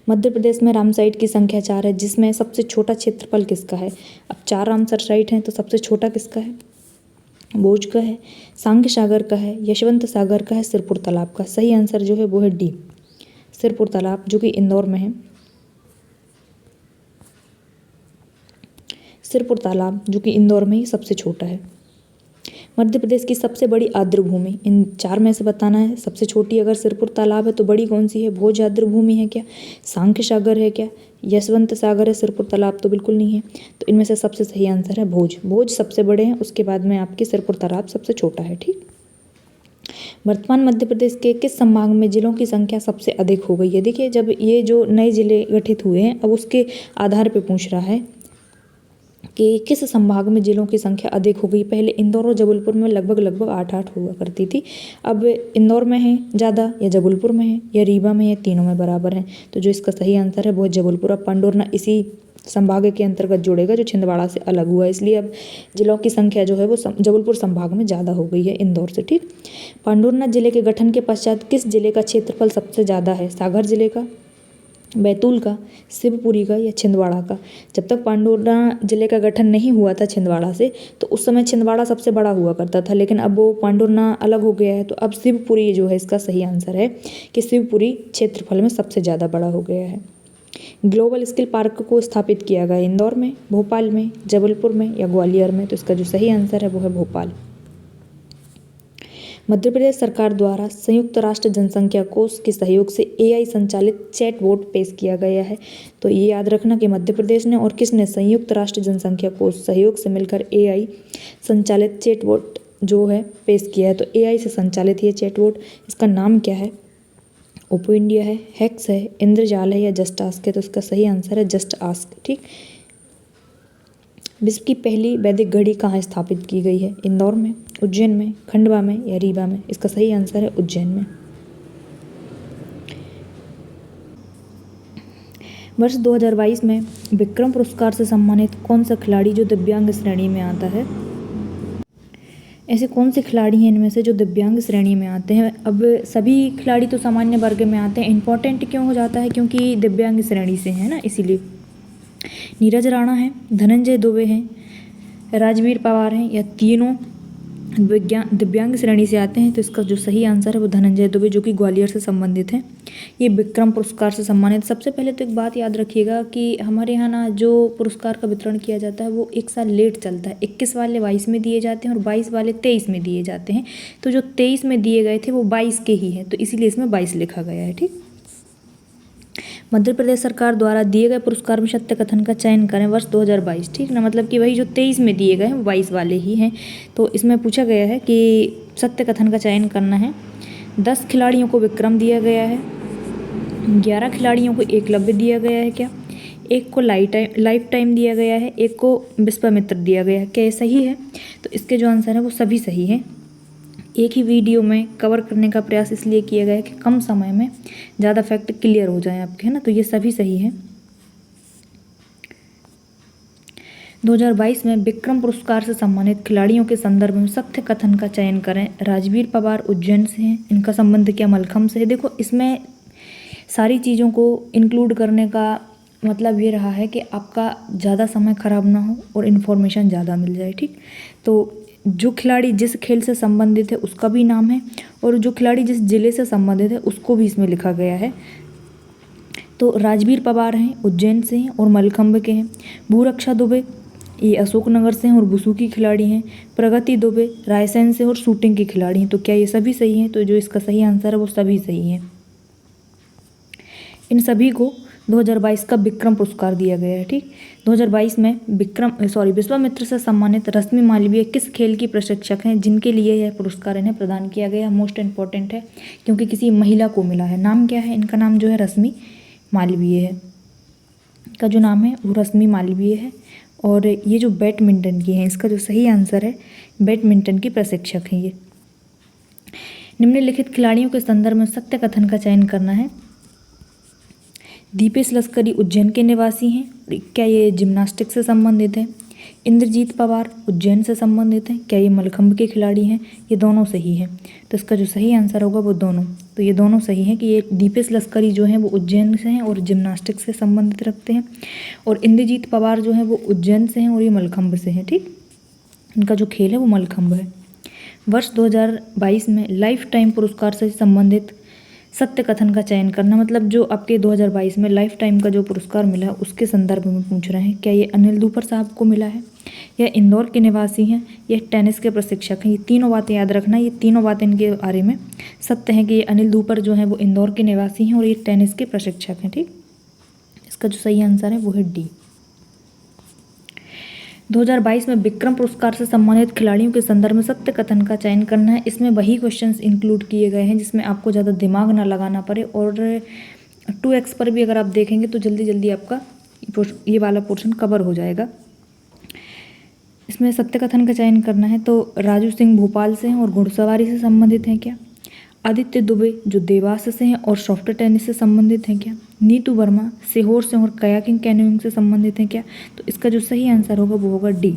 A: मध्य प्रदेश में रामसाइट की संख्या 4 है, जिसमें सबसे छोटा क्षेत्रफल किसका है? अब 4 रामसर साइट हैं तो सबसे छोटा किसका है? भोज का है, सांख्य सागर का है, यशवंत सागर का है, सिरपुर तालाब का। सही आंसर जो है वो है डी, सिरपुर तालाब, जो कि इंदौर में है। सिरपुर तालाब जो कि इंदौर में ही सबसे छोटा है। मध्य प्रदेश की सबसे बड़ी आर्द्र भूमि, इन 4 में से बताना है। सबसे छोटी अगर सिरपुर तालाब है तो बड़ी कौन सी है? भोज आर्द्र भूमि है क्या? सांख्य सागर है क्या? यशवंत सागर है? सिरपुर तालाब तो बिल्कुल नहीं है। तो इनमें से सबसे सही आंसर है भोज। भोज सबसे बड़े हैं, उसके बाद में आपके सिरपुर तालाब सबसे छोटा है। ठीक, वर्तमान मध्य प्रदेश के किस संभाग में जिलों की संख्या सबसे अधिक हो गई है? देखिए, जब ये जो नए जिले गठित हुए हैं, अब उसके आधार पर पूछ रहा है कि किस संभाग में जिलों की संख्या अधिक हो गई। पहले इंदौर और जबलपुर में लगभग 8-8 हुआ करती थी, अब इंदौर में है ज़्यादा या जबलपुर में है या रीवा में, या तीनों में बराबर है। तो जो इसका सही आंसर है वो जबलपुर। अब पांडुरना इसी संभाग के अंतर्गत जोड़ेगा जो छिंदवाड़ा से अलग हुआ, इसलिए अब जिलों की संख्या जो है वो जबलपुर संभाग में ज़्यादा हो गई है इंदौर से। ठीक, पांडुरना जिले के गठन के पश्चात किस जिले का क्षेत्रफल सबसे ज़्यादा है? सागर जिले का, बैतूल का, शिवपुरी का या छिंदवाड़ा का? जब तक पांडुरना जिले का गठन नहीं हुआ था छिंदवाड़ा से, तो उस समय छिंदवाड़ा सबसे बड़ा हुआ करता था, लेकिन अब वो पांडुरना अलग हो गया है, तो अब शिवपुरी जो है इसका सही आंसर है कि शिवपुरी क्षेत्रफल में सबसे ज़्यादा बड़ा हो गया है। ग्लोबल स्किल पार्क को स्थापित किया गया इंदौर में, भोपाल में, जबलपुर में या ग्वालियर में? तो इसका जो सही आंसर है वो है भोपाल। मध्य प्रदेश सरकार द्वारा संयुक्त राष्ट्र जनसंख्या कोष के सहयोग से AI संचालित चैटबॉट पेश किया गया है। तो ये याद रखना कि मध्य प्रदेश ने और किसने संयुक्त राष्ट्र जनसंख्या कोष सहयोग से मिलकर AI संचालित चैटबॉट जो है पेश किया है। तो AI से संचालित ये चैटबॉट, इसका नाम क्या है? ओपो इंडिया है, हेक्स है, इंद्रजाल है या जस्ट आस्क है? तो इसका सही आंसर है जस्ट आस्क। ठीक, विश्व की पहली वैदिक घड़ी कहाँ स्थापित की गई है? इंदौर में, उज्जैन में, खंडवा में या रीवा में? इसका सही आंसर है उज्जैन में। वर्ष 2022 में विक्रम पुरस्कार से सम्मानित कौन सा खिलाड़ी जो दिव्यांग श्रेणी में आता है? ऐसे कौन से खिलाड़ी हैं इनमें से जो दिव्यांग श्रेणी में आते हैं? अब सभी खिलाड़ी तो सामान्य वर्ग में आते हैं। इम्पोर्टेंट क्यों हो जाता है? क्योंकि दिव्यांग श्रेणी से है ना, इसीलिए। नीरज राणा है, धनंजय दुबे हैं, राजवीर पवार हैं या तीनों दिव्यांग श्रेणी से आते हैं? तो इसका जो सही आंसर है वो धनंजय दुबे, जो कि ग्वालियर से संबंधित हैं। ये विक्रम पुरस्कार से सम्मानित। सबसे पहले तो एक बात याद रखिएगा कि हमारे यहाँ ना जो पुरस्कार का वितरण किया जाता है वो एक साल लेट चलता है। 21 वाले 22 में दिए जाते हैं और 22 वाले 23 में दिए जाते हैं। तो जो 23 में दिए गए थे वो 22 के ही हैं, तो इसीलिए इसमें 22 लिखा गया है। ठीक, मध्य प्रदेश सरकार द्वारा दिए गए पुरस्कार में सत्य कथन का चयन करें वर्ष 2022। ठीक ना, मतलब कि वही जो 23 में दिए गए हैं वो 22 वाले ही हैं। तो इसमें पूछा गया है कि सत्य कथन का चयन करना है। 10 खिलाड़ियों को विक्रम दिया गया है, 11 खिलाड़ियों को एकलव्य दिया गया है क्या? एक को लाइफ टाइम दिया गया है, एक को विश्वामित्र दिया गया है। क्या ये सही है? तो इसके जो आंसर है वो सभी सही हैं। एक ही वीडियो में कवर करने का प्रयास इसलिए किया गया है कि कम समय में ज़्यादा फैक्ट क्लियर हो जाए आपके, है ना। तो ये सभी सही हैं। 2022 में विक्रम पुरस्कार से सम्मानित खिलाड़ियों के संदर्भ में सत्य कथन का चयन करें। राजवीर पवार उज्जैन से हैं, इनका संबंध क्या मलखम्ब से है? देखो, इसमें सारी चीज़ों को इंक्लूड करने का मतलब ये रहा है कि आपका ज़्यादा समय खराब ना हो और इन्फॉर्मेशन ज़्यादा मिल जाए। ठीक, तो जो खिलाड़ी जिस खेल से संबंधित है उसका भी नाम है और जो खिलाड़ी जिस जिले से संबंधित है उसको भी इसमें लिखा गया है। तो राजवीर पवार हैं, उज्जैन से हैं और मलखम्ब के हैं। भूरक्षा दुबे ये अशोकनगर से हैं और वुशु की खिलाड़ी हैं। प्रगति दुबे रायसेन से और शूटिंग की खिलाड़ी हैं। तो क्या ये सभी सही हैं? तो जो इसका सही आंसर है वो सभी सही हैं। इन सभी को 2022 का विक्रम पुरस्कार दिया गया है। ठीक, 2022 में विश्वामित्र से सम्मानित रश्मि मालवीय किस खेल की प्रशिक्षक हैं जिनके लिए यह पुरस्कार इन्हें प्रदान किया गया? मोस्ट इम्पॉर्टेंट है क्योंकि किसी महिला को मिला है। नाम क्या है इनका? नाम जो है रश्मि मालवीय है। का जो नाम है वो रश्मि मालवीय है और ये जो बैडमिंटन की हैं, इसका जो सही आंसर है बैडमिंटन की प्रशिक्षक हैं ये। निम्नलिखित खिलाड़ियों के संदर्भ में सत्य कथन का चयन करना है। दीपेश लश्करी उज्जैन के निवासी हैं, क्या ये जिम्नास्टिक से संबंधित है। इंद्रजीत पवार उज्जैन से संबंधित हैं, क्या ये मलखंभ के खिलाड़ी हैं। ये दोनों सही हैं, तो इसका जो सही आंसर होगा वो दोनों। तो ये दोनों सही हैं कि ये दीपेश लश्करी जो हैं वो उज्जैन से हैं और जिम्नास्टिक से संबंधित रखते हैं, और इंद्रजीत पवार जो हैं वो उज्जैन से हैं और ये मलखंभ से हैं। ठीक, इनका जो खेल है वो मलखंभ है। वर्ष 2022 में लाइफ टाइम पुरस्कार से संबंधित सत्य कथन का चयन करना, मतलब जो आपके 2022 में लाइफ टाइम का जो पुरस्कार मिला उसके संदर्भ में पूछ रहे हैं। क्या ये अनिल दूपर साहब को मिला है, या इंदौर के निवासी हैं, या टेनिस के प्रशिक्षक हैं। ये तीनों बातें याद रखना, ये तीनों बातें इनके बारे में सत्य हैं कि ये अनिल दूपर जो हैं वो इंदौर के निवासी हैं और ये टेनिस के प्रशिक्षक हैं। ठीक, इसका जो सही आंसर है वो है डी। 2022 में विक्रम पुरस्कार से सम्मानित खिलाड़ियों के संदर्भ में सत्य कथन का चयन करना है। इसमें वही क्वेश्चंस इंक्लूड किए गए हैं जिसमें आपको ज़्यादा दिमाग ना लगाना पड़े, और 2x पर भी अगर आप देखेंगे तो जल्दी जल्दी आपका ये वाला पोर्शन कवर हो जाएगा। इसमें सत्य कथन का चयन करना है, तो राजू सिंह भोपाल से हैं और घुड़सवारी से संबंधित हैं क्या। आदित्य दुबे जो देवास से हैं और सॉफ्ट टेनिस से संबंधित हैं क्या। नीतू वर्मा सीहोर से और कयाकिंग कैनोइंग से संबंधित हैं क्या। तो इसका जो सही आंसर होगा वो होगा डी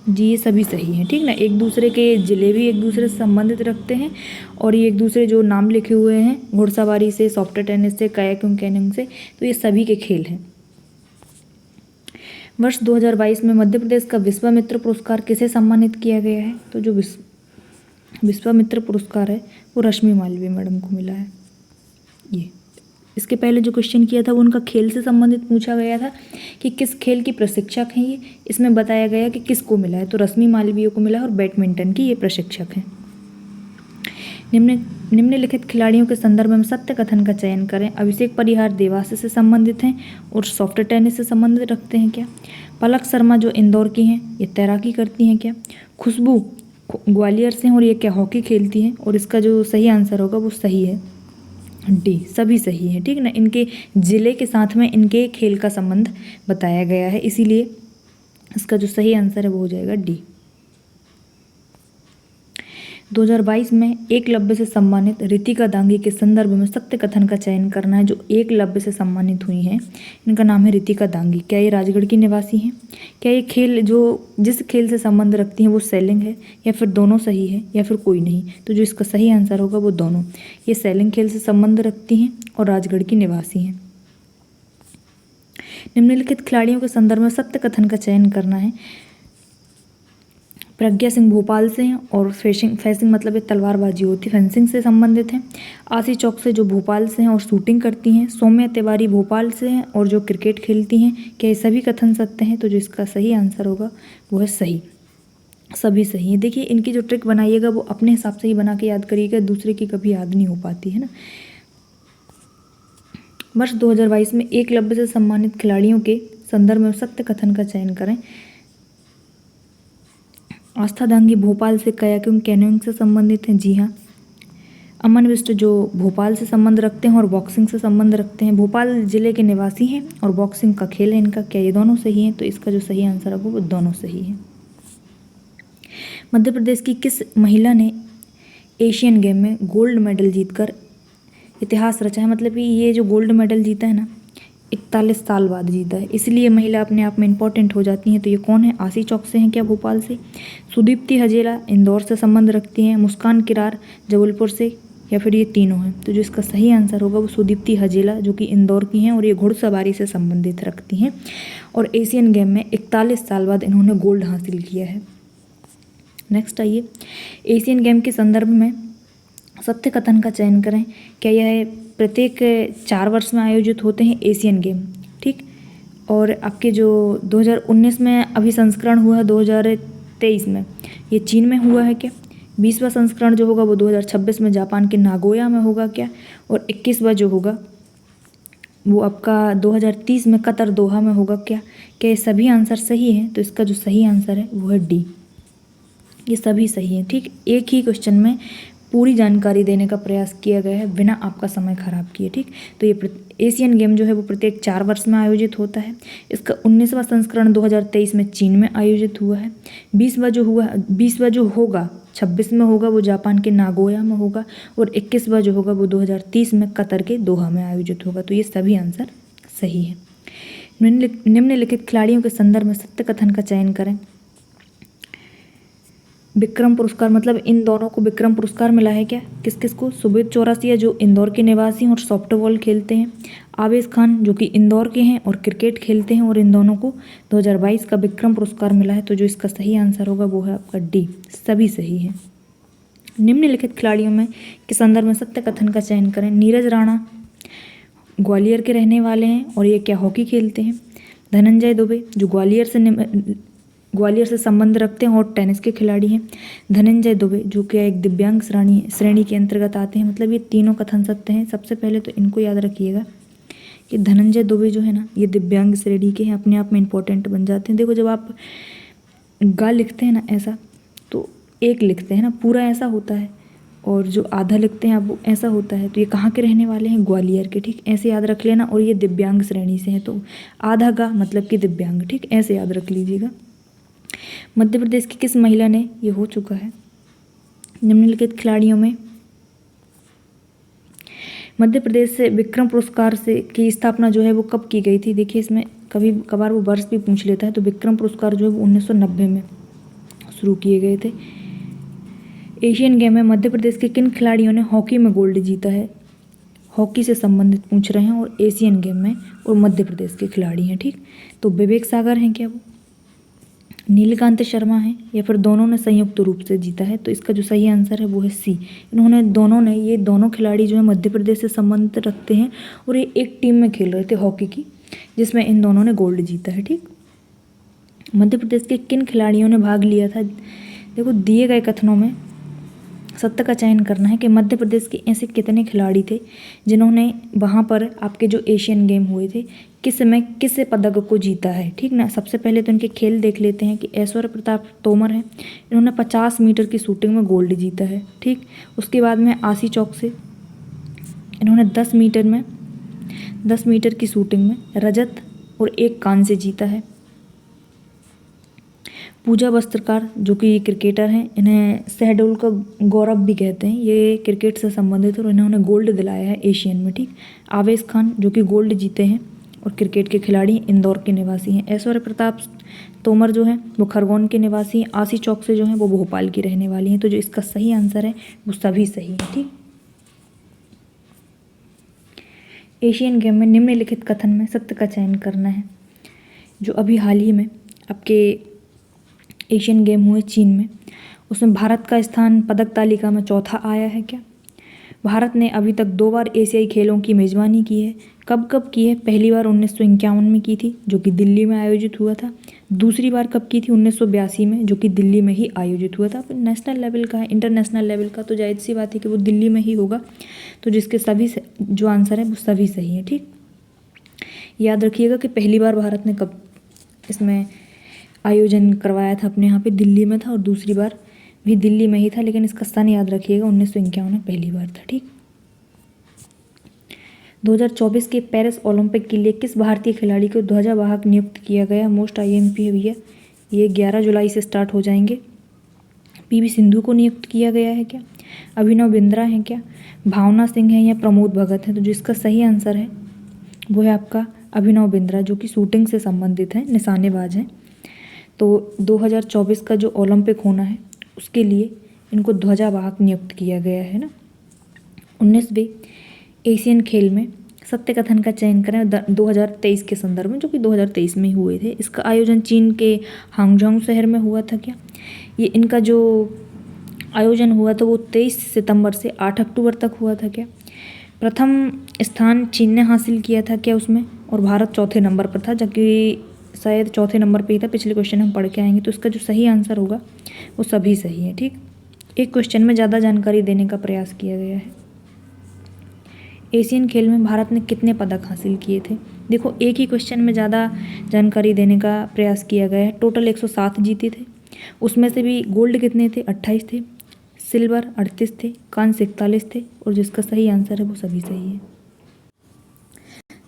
A: जी, ये सभी सही हैं। ठीक ना, एक दूसरे के जिले भी एक दूसरे से संबंधित रखते हैं, और ये एक दूसरे जो नाम लिखे हुए हैं घुड़सवारी से, सॉफ्ट टेनिस से, कयाकिंग कैनोइंग से, तो ये सभी के खेल हैं। वर्ष 2022 में मध्य प्रदेश का विश्वामित्र पुरस्कार किसे सम्मानित किया गया है। तो जो विश्वामित्र पुरस्कार है वो रश्मि मालवीय मैडम को मिला है। ये इसके पहले जो क्वेश्चन किया था वो उनका खेल से संबंधित पूछा गया था कि किस खेल की प्रशिक्षक हैं ये। इसमें बताया गया कि किसको मिला है, तो रश्मि मालवीय को मिला है और बैडमिंटन की ये प्रशिक्षक हैं। निम्नलिखित खिलाड़ियों के संदर्भ में सत्य कथन का चयन करें। अभिषेक परिहार देवास से संबंधित हैं और सॉफ्ट टेनिस से संबंधित रखते हैं क्या। पलक शर्मा जो इंदौर की हैं ये तैराकी करती हैं क्या। खुशबू ग्वालियर से हैं और ये क्या हॉकी खेलती हैं, और इसका जो सही आंसर होगा वो सही है डी, सभी सही है। ठीक ना, इनके ज़िले के साथ में इनके खेल का संबंध बताया गया है, इसीलिए इसका जो सही आंसर है वो हो जाएगा डी। 2022 में एकलव्य से सम्मानित रितिका दांगी के संदर्भ में सत्य कथन का चयन करना है। जो एकलव्य से सम्मानित हुई हैं इनका नाम है रितिका दांगी। क्या ये राजगढ़ की निवासी हैं। क्या ये खेल जो जिस खेल से संबंध रखती हैं वो सेलिंग है, या फिर दोनों सही है, या फिर कोई नहीं। तो जो इसका सही आंसर होगा वो दोनों, ये सेलिंग खेल से संबंध रखती हैं और राजगढ़ की निवासी हैं। निम्नलिखित खिलाड़ियों के संदर्भ में सत्य कथन का चयन करना है। प्रज्ञा सिंह भोपाल से हैं और फेंसिंग मतलब ये तलवारबाजी होती है, फेंसिंग से संबंधित हैं। आशी चौक से जो भोपाल से हैं और शूटिंग करती हैं। सौम्या तिवारी भोपाल से हैं और जो क्रिकेट खेलती हैं। क्या ये सभी कथन सत्य हैं। तो जो इसका सही आंसर होगा वो है सही, सभी सही हैं। देखिए इनकी जो ट्रिक बनाइएगा वो अपने हिसाब से ही बना के याद करिएगा, दूसरे की कभी याद नहीं हो पाती है ना। वर्ष 2022 में एकलव्य से सम्मानित खिलाड़ियों के संदर्भ में सत्य कथन का चयन करें। आस्था दांगी भोपाल से कयाकिंग कैनोइंग से संबंधित हैं। जी हाँ। अमन बिष्ट जो भोपाल से संबंध रखते हैं और बॉक्सिंग से संबंध रखते हैं। भोपाल जिले के निवासी हैं और बॉक्सिंग का खेल है इनका। क्या ये दोनों सही हैं। तो इसका जो सही आंसर होगा वो दोनों सही है। मध्य प्रदेश की किस महिला ने एशियन गेम में गोल्ड मेडल जीतकर इतिहास रचा है। मतलब कि ये जो गोल्ड मेडल जीता है ना 41 साल बाद जीता है, इसलिए महिला अपने आप में इम्पॉर्टेंट हो जाती हैं। तो ये कौन है। आशी चौक से हैं क्या भोपाल से। सुदीप्ति हजेला इंदौर से संबंध रखती हैं। मुस्कान किरार जबलपुर से, या फिर ये तीनों हैं। तो जो इसका सही आंसर होगा वो सुदीप्ति हजेला जो कि इंदौर की हैं और ये घुड़सवारी से संबंधित रखती हैं और एशियन गेम में 41 साल बाद इन्होंने गोल्ड हासिल किया है। नेक्स्ट आइए, एशियन गेम के संदर्भ में सत्य कथन का चयन करें। क्या यह प्रत्येक 4 वर्ष में आयोजित होते हैं एशियन गेम। ठीक, और आपके जो 2019 में अभी संस्करण हुआ है 2023 में, ये चीन में हुआ है क्या। 20वां संस्करण जो होगा वो 2026 में जापान के नागोया में होगा क्या। और 21वां जो होगा वो आपका 2030 में कतर दोहा में होगा क्या। क्या ये सभी आंसर सही हैं। तो इसका जो सही आंसर है वो है डी, ये सभी सही हैं। ठीक, एक ही क्वेश्चन में पूरी जानकारी देने का प्रयास किया गया है बिना आपका समय खराब किए, ठीक। तो ये एशियन गेम जो है वो प्रत्येक 4 वर्ष में आयोजित होता है। इसका 19वां संस्करण 2023 में चीन में आयोजित हुआ है। 20वां जो होगा 26 में होगा वो जापान के नागोया में होगा, और 21वां जो होगा वो 2030 में कतर के दोहा में आयोजित होगा। तो ये सभी आंसर सही है। निम्नलिखित खिलाड़ियों के संदर्भ में सत्य कथन का चयन करें। विक्रम पुरस्कार, मतलब इन दोनों को विक्रम पुरस्कार मिला है क्या? किस किस को? सुबोध चौरसिया जो इंदौर के निवासी हैं और सॉफ्टबॉल खेलते हैं, आवेश खान जो कि इंदौर के हैं और क्रिकेट खेलते हैं, और इन दोनों को 2022 का विक्रम पुरस्कार मिला है। तो जो इसका सही आंसर होगा वो है आपका डी, सभी सही है। निम्नलिखित खिलाड़ियों में के संदर्भ में सत्य कथन का चयन करें। नीरज राणा ग्वालियर के रहने वाले हैं और ये क्या हॉकी खेलते हैं। धनंजय दुबे जो ग्वालियर से संबंध रखते हैं और टेनिस के खिलाड़ी हैं। धनंजय दुबे जो कि एक दिव्यांग श्रेणी के अंतर्गत आते हैं। मतलब ये तीनों कथन सत्य हैं। सबसे पहले तो इनको याद रखिएगा कि धनंजय दुबे जो है ना ये दिव्यांग श्रेणी के हैं, अपने आप में इंपॉर्टेंट बन जाते हैं। देखो जब आप गा लिखते हैं ना ऐसा, तो एक लिखते हैं ना पूरा ऐसा होता है, और जो आधा लिखते हैं आप वो ऐसा होता है। तो ये कहाँ के रहने वाले हैं? ग्वालियर के, ठीक। ऐसे याद रख लेना। और ये दिव्यांग श्रेणी से हैं, तो आधा गा मतलब कि दिव्यांग, ठीक। ऐसे याद रख लीजिएगा। मध्य प्रदेश की किस महिला ने, ये हो चुका है। निम्नलिखित खिलाड़ियों में मध्य प्रदेश से विक्रम पुरस्कार से की स्थापना जो है वो कब की गई थी? देखिए इसमें कभी कभार वो वर्ष भी पूछ लेता है। तो विक्रम पुरस्कार जो है वो 1990 में शुरू किए गए थे। एशियन गेम में मध्य प्रदेश के किन खिलाड़ियों ने हॉकी में गोल्ड जीता है? हॉकी से संबंधित पूछ रहे हैं, और एशियन गेम में और मध्य प्रदेश के खिलाड़ी हैं, ठीक। तो विवेक सागर हैं क्या वो? नीलकांत शर्मा हैं, या फिर दोनों ने संयुक्त रूप से जीता है? तो इसका जो सही आंसर है वो है सी। ये दोनों खिलाड़ी जो है मध्य प्रदेश से संबंध रखते हैं, और ये एक टीम में खेल रहे थे हॉकी की, जिसमें इन दोनों ने गोल्ड जीता है, ठीक। मध्य प्रदेश के किन खिलाड़ियों ने भाग लिया था? देखो दिए गए कथनों में सत्य का चयन करना है कि मध्य प्रदेश के ऐसे कितने खिलाड़ी थे जिन्होंने वहाँ पर आपके जो एशियन गेम हुए थे किस पदक को जीता है, ठीक ना। सबसे पहले तो इनके खेल देख लेते हैं कि ऐश्वर्य प्रताप तोमर हैं, इन्होंने 50 मीटर की शूटिंग में गोल्ड जीता है, ठीक। उसके बाद में आशी चौक से इन्होंने 10 मीटर की शूटिंग में रजत और 1 कांस्य जीता है। पूजा वस्त्रकार जो कि क्रिकेटर हैं, इन्हें शहडोल का गौरव भी कहते हैं, ये क्रिकेट से संबंधित और इन्होंने गोल्ड दिलाया है एशियन में, ठीक। आवेश खान जो कि गोल्ड जीते हैं और क्रिकेट के खिलाड़ी इंदौर के निवासी हैं। ऐश्वर्य प्रताप तोमर जो है वो खरगोन के निवासी हैं। आशी चौक से जो है वो भोपाल की रहने वाली हैं। तो जो इसका सही आंसर है वो सभी सही है, ठीक। एशियन गेम में निम्नलिखित कथन में सत्य का चयन करना है। जो अभी हाल ही में आपके एशियन गेम हुए चीन में, उसमें भारत का स्थान पदक तालिका में चौथा आया है क्या? भारत ने अभी तक 2 बार एशियाई खेलों की मेज़बानी की है। कब कब की है? पहली बार 1951 में की थी जो कि दिल्ली में आयोजित हुआ था। दूसरी बार कब की थी? 1982 में, जो कि दिल्ली में ही आयोजित हुआ था। नेशनल लेवल का है, इंटरनेशनल लेवल का, तो जाहिर सी बात है कि वो दिल्ली में ही होगा। तो जिसके सभी जो आंसर है वो सभी सही है, ठीक। याद रखिएगा कि पहली बार भारत ने कब इसमें आयोजन करवाया था, अपने यहाँ पे दिल्ली में था, और दूसरी बार भी दिल्ली में ही था। लेकिन इसका सन याद रखिएगा 1951 में पहली बार था, ठीक। 2024 के पेरिस ओलंपिक के लिए किस भारतीय खिलाड़ी को ध्वजावाहक नियुक्त किया गया? मोस्ट आईएमपी है भैया, ये 11 जुलाई से स्टार्ट हो जाएंगे। पीवी सिंधु को नियुक्त किया गया है क्या? अभिनव बिंद्रा हैं क्या? भावना सिंह हैं या प्रमोद भगत हैं? तो जिसका सही आंसर है वो है आपका अभिनव बिंद्रा, जो कि शूटिंग से संबंधित हैं, निशानेबाज हैं। तो 2024 का जो ओलंपिक होना है उसके लिए इनको ध्वजावाहक नियुक्त किया गया है ना। 19वें एशियन खेल में सत्य कथन का चयन करें 2023 के संदर्भ में, जो कि 2023 में हुए थे। इसका आयोजन चीन के हांगझोंग शहर में हुआ था क्या? ये इनका जो आयोजन हुआ था वो 23 सितंबर से 8 अक्टूबर तक हुआ था क्या? प्रथम स्थान चीन ने हासिल किया था क्या उसमें? और भारत चौथे नंबर पर था, जबकि शायद चौथे नंबर पे ही था। पिछले क्वेश्चन हम पढ़ के आएंगे। तो इसका जो सही आंसर होगा वो सभी सही है, ठीक। एक क्वेश्चन में ज़्यादा जानकारी देने का प्रयास किया गया है। एशियन खेल में भारत ने कितने पदक हासिल किए थे? देखो एक ही क्वेश्चन में ज़्यादा जानकारी देने का प्रयास किया गया है। टोटल 107 जीते थे, उसमें से भी गोल्ड कितने थे? 28 थे, सिल्वर 38 थे, कांस्य 41 थे और जिसका सही आंसर है वो सभी सही है।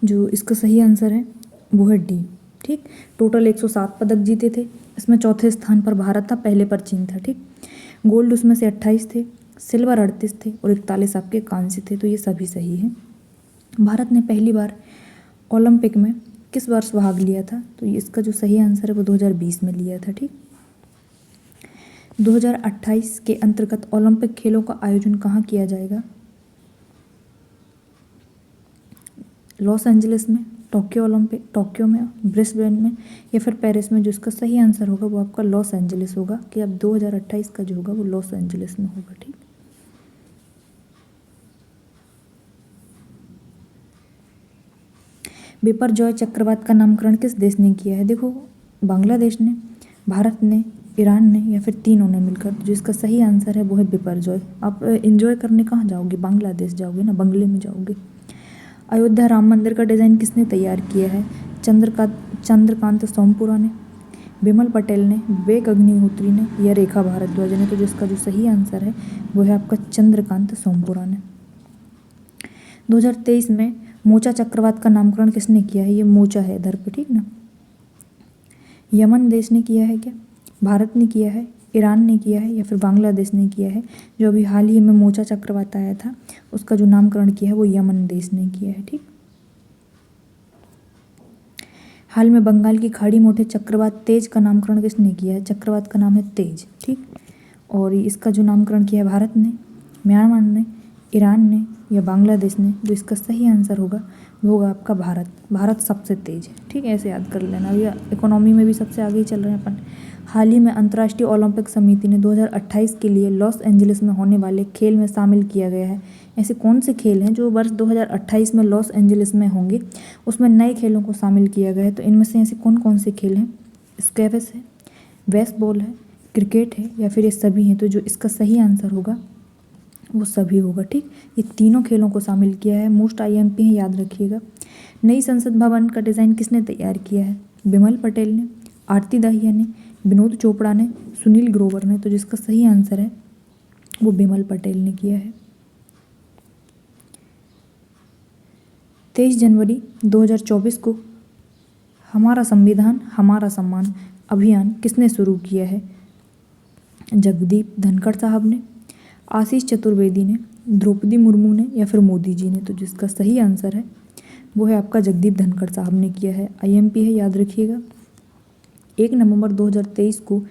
A: जो इसका सही आंसर है वो है डी। ठीक, टोटल 107 पदक जीते थे। इसमें चौथे स्थान पर भारत था, पहले पर चीन था। ठीक, गोल्ड उसमें से 28 थे, सिल्वर 38 थे और 41 आपके कांस्य थे, तो ये सभी सही हैं। भारत ने पहली बार ओलंपिक में किस वर्ष भाग लिया था? तो इसका जो सही आंसर है वो 2020 में लिया था। ठीक, 2028 के अंतर्गत ओलंपिक खेलों का आयोजन कहाँ किया जाएगा? लॉस एंजलिस में, टोक्यो में, ब्रिस्बेन में या फिर पेरिस में। जो इसका सही आंसर होगा वो आपका लॉस एंजलिस होगा, कि अब 2028 का जो होगा वो लॉस एंजलिस में होगा। ठीक, बिपरजॉय चक्रवात का नामकरण किस देश ने किया है? देखो, बांग्लादेश ने, भारत ने, ईरान ने या फिर तीनों ने मिलकर। जो इसका सही आंसर है वो है बिपरजॉय। आप एंजॉय करने कहाँ जाओगे? बांग्लादेश जाओगे ना, बंगले में जाओगे। अयोध्या राम मंदिर का डिज़ाइन किसने तैयार किया है? चंद्रकांत सोमपुरा ने, बिमल पटेल ने, विवेक अग्निहोत्री ने या रेखा भारद्वाज ने। तो जिसका जो सही आंसर है वो है आपका चंद्रकांत सोमपुरा ने। 2023 में मोचा चक्रवात का नामकरण किसने किया है? ये मोचा है इधर पे, ठीक ना। यमन देश ने किया है क्या? भारत ने किया है, ईरान ने किया है या फिर बांग्लादेश ने किया है? जो अभी हाल ही में मोचा चक्रवात आया था उसका जो नामकरण किया है वो यमन देश ने किया है। ठीक, हाल में बंगाल की खाड़ी मोटे चक्रवात तेज का नामकरण किसने किया है? चक्रवात का नाम है तेज। ठीक, और इसका जो नामकरण किया है भारत ने, म्यांमार ने, ईरान ने या बांग्लादेश ने। जो इसका सही आंसर होगा वो होगा आपका भारत। भारत सबसे तेज है। ठीक है, ऐसे याद कर लेना। अभी इकोनॉमी में भी सबसे आगे ही चल रहे हैं अपन। हाल ही में अंतर्राष्ट्रीय ओलंपिक समिति ने 2028 के लिए लॉस एंजलिस में होने वाले खेल में शामिल किया गया है। ऐसे कौन से खेल हैं जो वर्ष 2028 में लॉस एंजलिस में होंगे? उसमें नए खेलों को शामिल किया गया है। तो इनमें से ऐसे कौन कौन से खेल हैं? स्क्वैश है, बेसबॉल है, क्रिकेट है या फिर ये सभी हैं? तो जो इसका सही आंसर होगा वो सभी होगा। ठीक, ये तीनों खेलों को शामिल किया है। मोस्ट IMP है, याद रखिएगा। नई संसद भवन का डिज़ाइन किसने तैयार किया है? बिमल पटेल ने, आरती दाहिया ने, विनोद चोपड़ा ने, सुनील ग्रोवर ने। तो जिसका सही आंसर है वो बिमल पटेल ने किया है। 23 जनवरी 2024 को हमारा संविधान हमारा सम्मान अभियान किसने शुरू किया है? जगदीप धनखड़ साहब ने, आशीष चतुर्वेदी ने, द्रौपदी मुर्मू ने या फिर मोदी जी ने। तो जिसका सही आंसर है वो है आपका जगदीप धनखड़ साहब ने किया है। IMP है, याद रखिएगा। 1 नवंबर 2023 को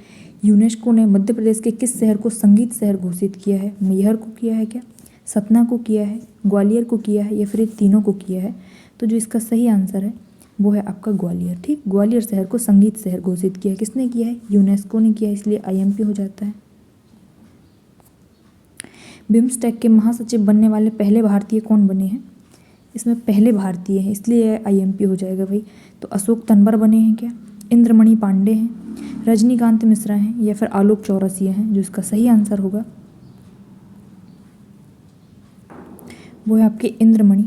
A: यूनेस्को ने मध्य प्रदेश के किस शहर को संगीत शहर घोषित किया है? मैहर को किया है क्या? सतना को किया है, ग्वालियर को किया है या फिर ये तीनों को किया है? तो जो इसका सही आंसर है वो है आपका ग्वालियर। ठीक, ग्वालियर शहर को संगीत शहर घोषित किया है। किसने किया है? यूनेस्को ने किया है, इसलिए IMP हो जाता है। बिम्स्टेक के महासचिव बनने वाले पहले भारतीय कौन बने हैं? इसमें पहले भारतीय हैं, इसलिए IMP हो जाएगा भाई। तो अशोक तन्वर बने हैं क्या? इंद्रमणि पांडे हैं, रजनीकांत मिश्रा हैं या फिर आलोक चौरसिया हैं? जो इसका सही आंसर होगा वो है आपके इंद्रमणि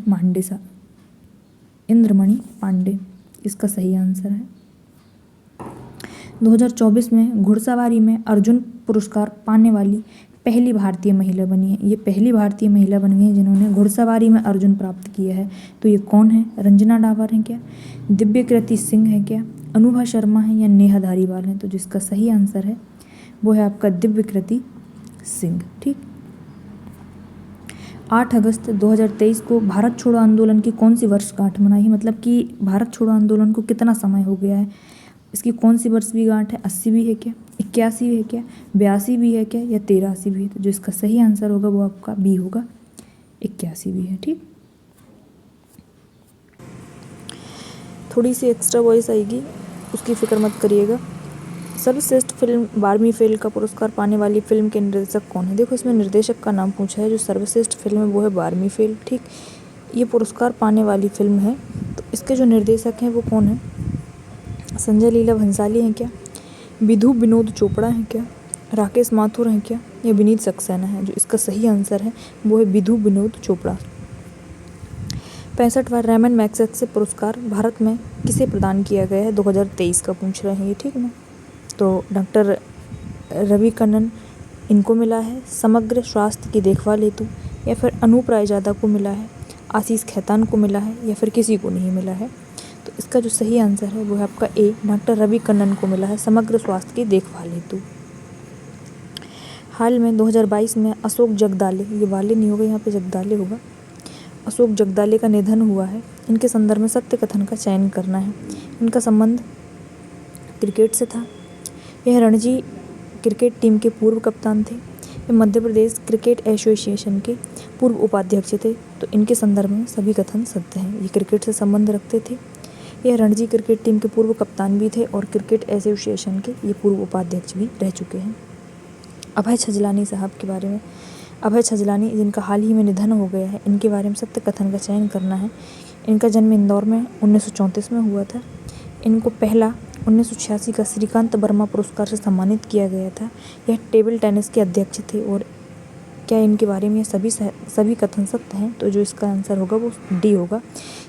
A: पांडे इसका सही आंसर है। 2024 में घुड़सवारी में अर्जुन पुरस्कार पाने वाली पहली भारतीय महिला बनी है। ये पहली भारतीय महिला बन गई है जिन्होंने घुड़सवारी में अर्जुन प्राप्त किया है। तो ये कौन है? रंजना डावर हैं क्या? दिव्यकृति सिंह है क्या? अनुभा शर्मा है या नेहा धारीवाल है? तो जिसका सही आंसर है वो है आपका दिव्यकृति सिंह। ठीक, 8 अगस्त 2023 को भारत छोड़ो आंदोलन की कौन सी वर्षगांठ मनाई है? मतलब कि भारत छोड़ो आंदोलन को कितना समय हो गया है? इसकी कौन सी वर्षगांठ है? 80 भी है क्या? 81 है क्या? 82 भी है क्या या 83 भी है? तो जो इसका सही आंसर होगा वो आपका बी होगा, 81 भी है। ठीक, थोड़ी सी एक्स्ट्रा वॉइस आएगी, उसकी फिक्र मत करिएगा। सर्वश्रेष्ठ फिल्म 12वीं फेल का पुरस्कार पाने वाली फिल्म के निर्देशक कौन है? देखो, इसमें निर्देशक का नाम पूछा है। जो सर्वश्रेष्ठ फिल्म है वो है 12वीं फेल। ठीक, ये पुरस्कार पाने वाली फिल्म है। तो इसके जो निर्देशक हैं वो कौन है? संजय लीला भंसाली हैं क्या? विधु विनोद चोपड़ा हैं क्या? राकेश माथुर हैं क्या या विनीत सक्सेना है? जो इसका सही आंसर है वो है विधु विनोद चोपड़ा। 65वां रैमन मैग्सेसे पुरस्कार भारत में किसे प्रदान किया गया है? 2023 का पूछ रहे हैं ये, ठीक ना। तो डॉक्टर रवि कन्नन इनको मिला है समग्र स्वास्थ्य की देखभाल हेतु, या फिर अनूप रायजादा को मिला है, आशीष खेतान को मिला है, या फिर किसी को नहीं मिला है। तो इसका जो सही आंसर है वो है आपका ए, डॉक्टर रवि कन्नन को मिला है समग्र स्वास्थ्य की देखभाल हेतु। हाल में 2022 में अशोक जगदाले, ये वाले नहीं होगा, यहाँ पे जगदाले होगा, अशोक जगदाले का निधन हुआ है। इनके संदर्भ में सत्य कथन का चयन करना है। इनका संबंध क्रिकेट से था। यह रणजी क्रिकेट टीम के पूर्व कप्तान थे। ये मध्य प्रदेश क्रिकेट एसोसिएशन के पूर्व उपाध्यक्ष थे। तो इनके संदर्भ में सभी कथन सत्य हैं। ये क्रिकेट से संबंध रखते थे। यह रणजी क्रिकेट टीम के पूर्व कप्तान भी थे और क्रिकेट एसोसिएशन के ये पूर्व उपाध्यक्ष भी रह चुके हैं। अभय छजलानी साहब के बारे में, अभय छजलानी जिनका हाल ही में निधन हो गया है, इनके बारे में सत्य कथन का चयन करना है। इनका जन्म इंदौर में 1934 में हुआ था। इनको पहला 1986 का श्रीकांत वर्मा पुरस्कार से सम्मानित किया गया था। यह टेबल टेनिस के अध्यक्ष थे। और क्या इनके बारे में सभी कथन सत्य हैं? तो जो इसका आंसर होगा वो डी होगा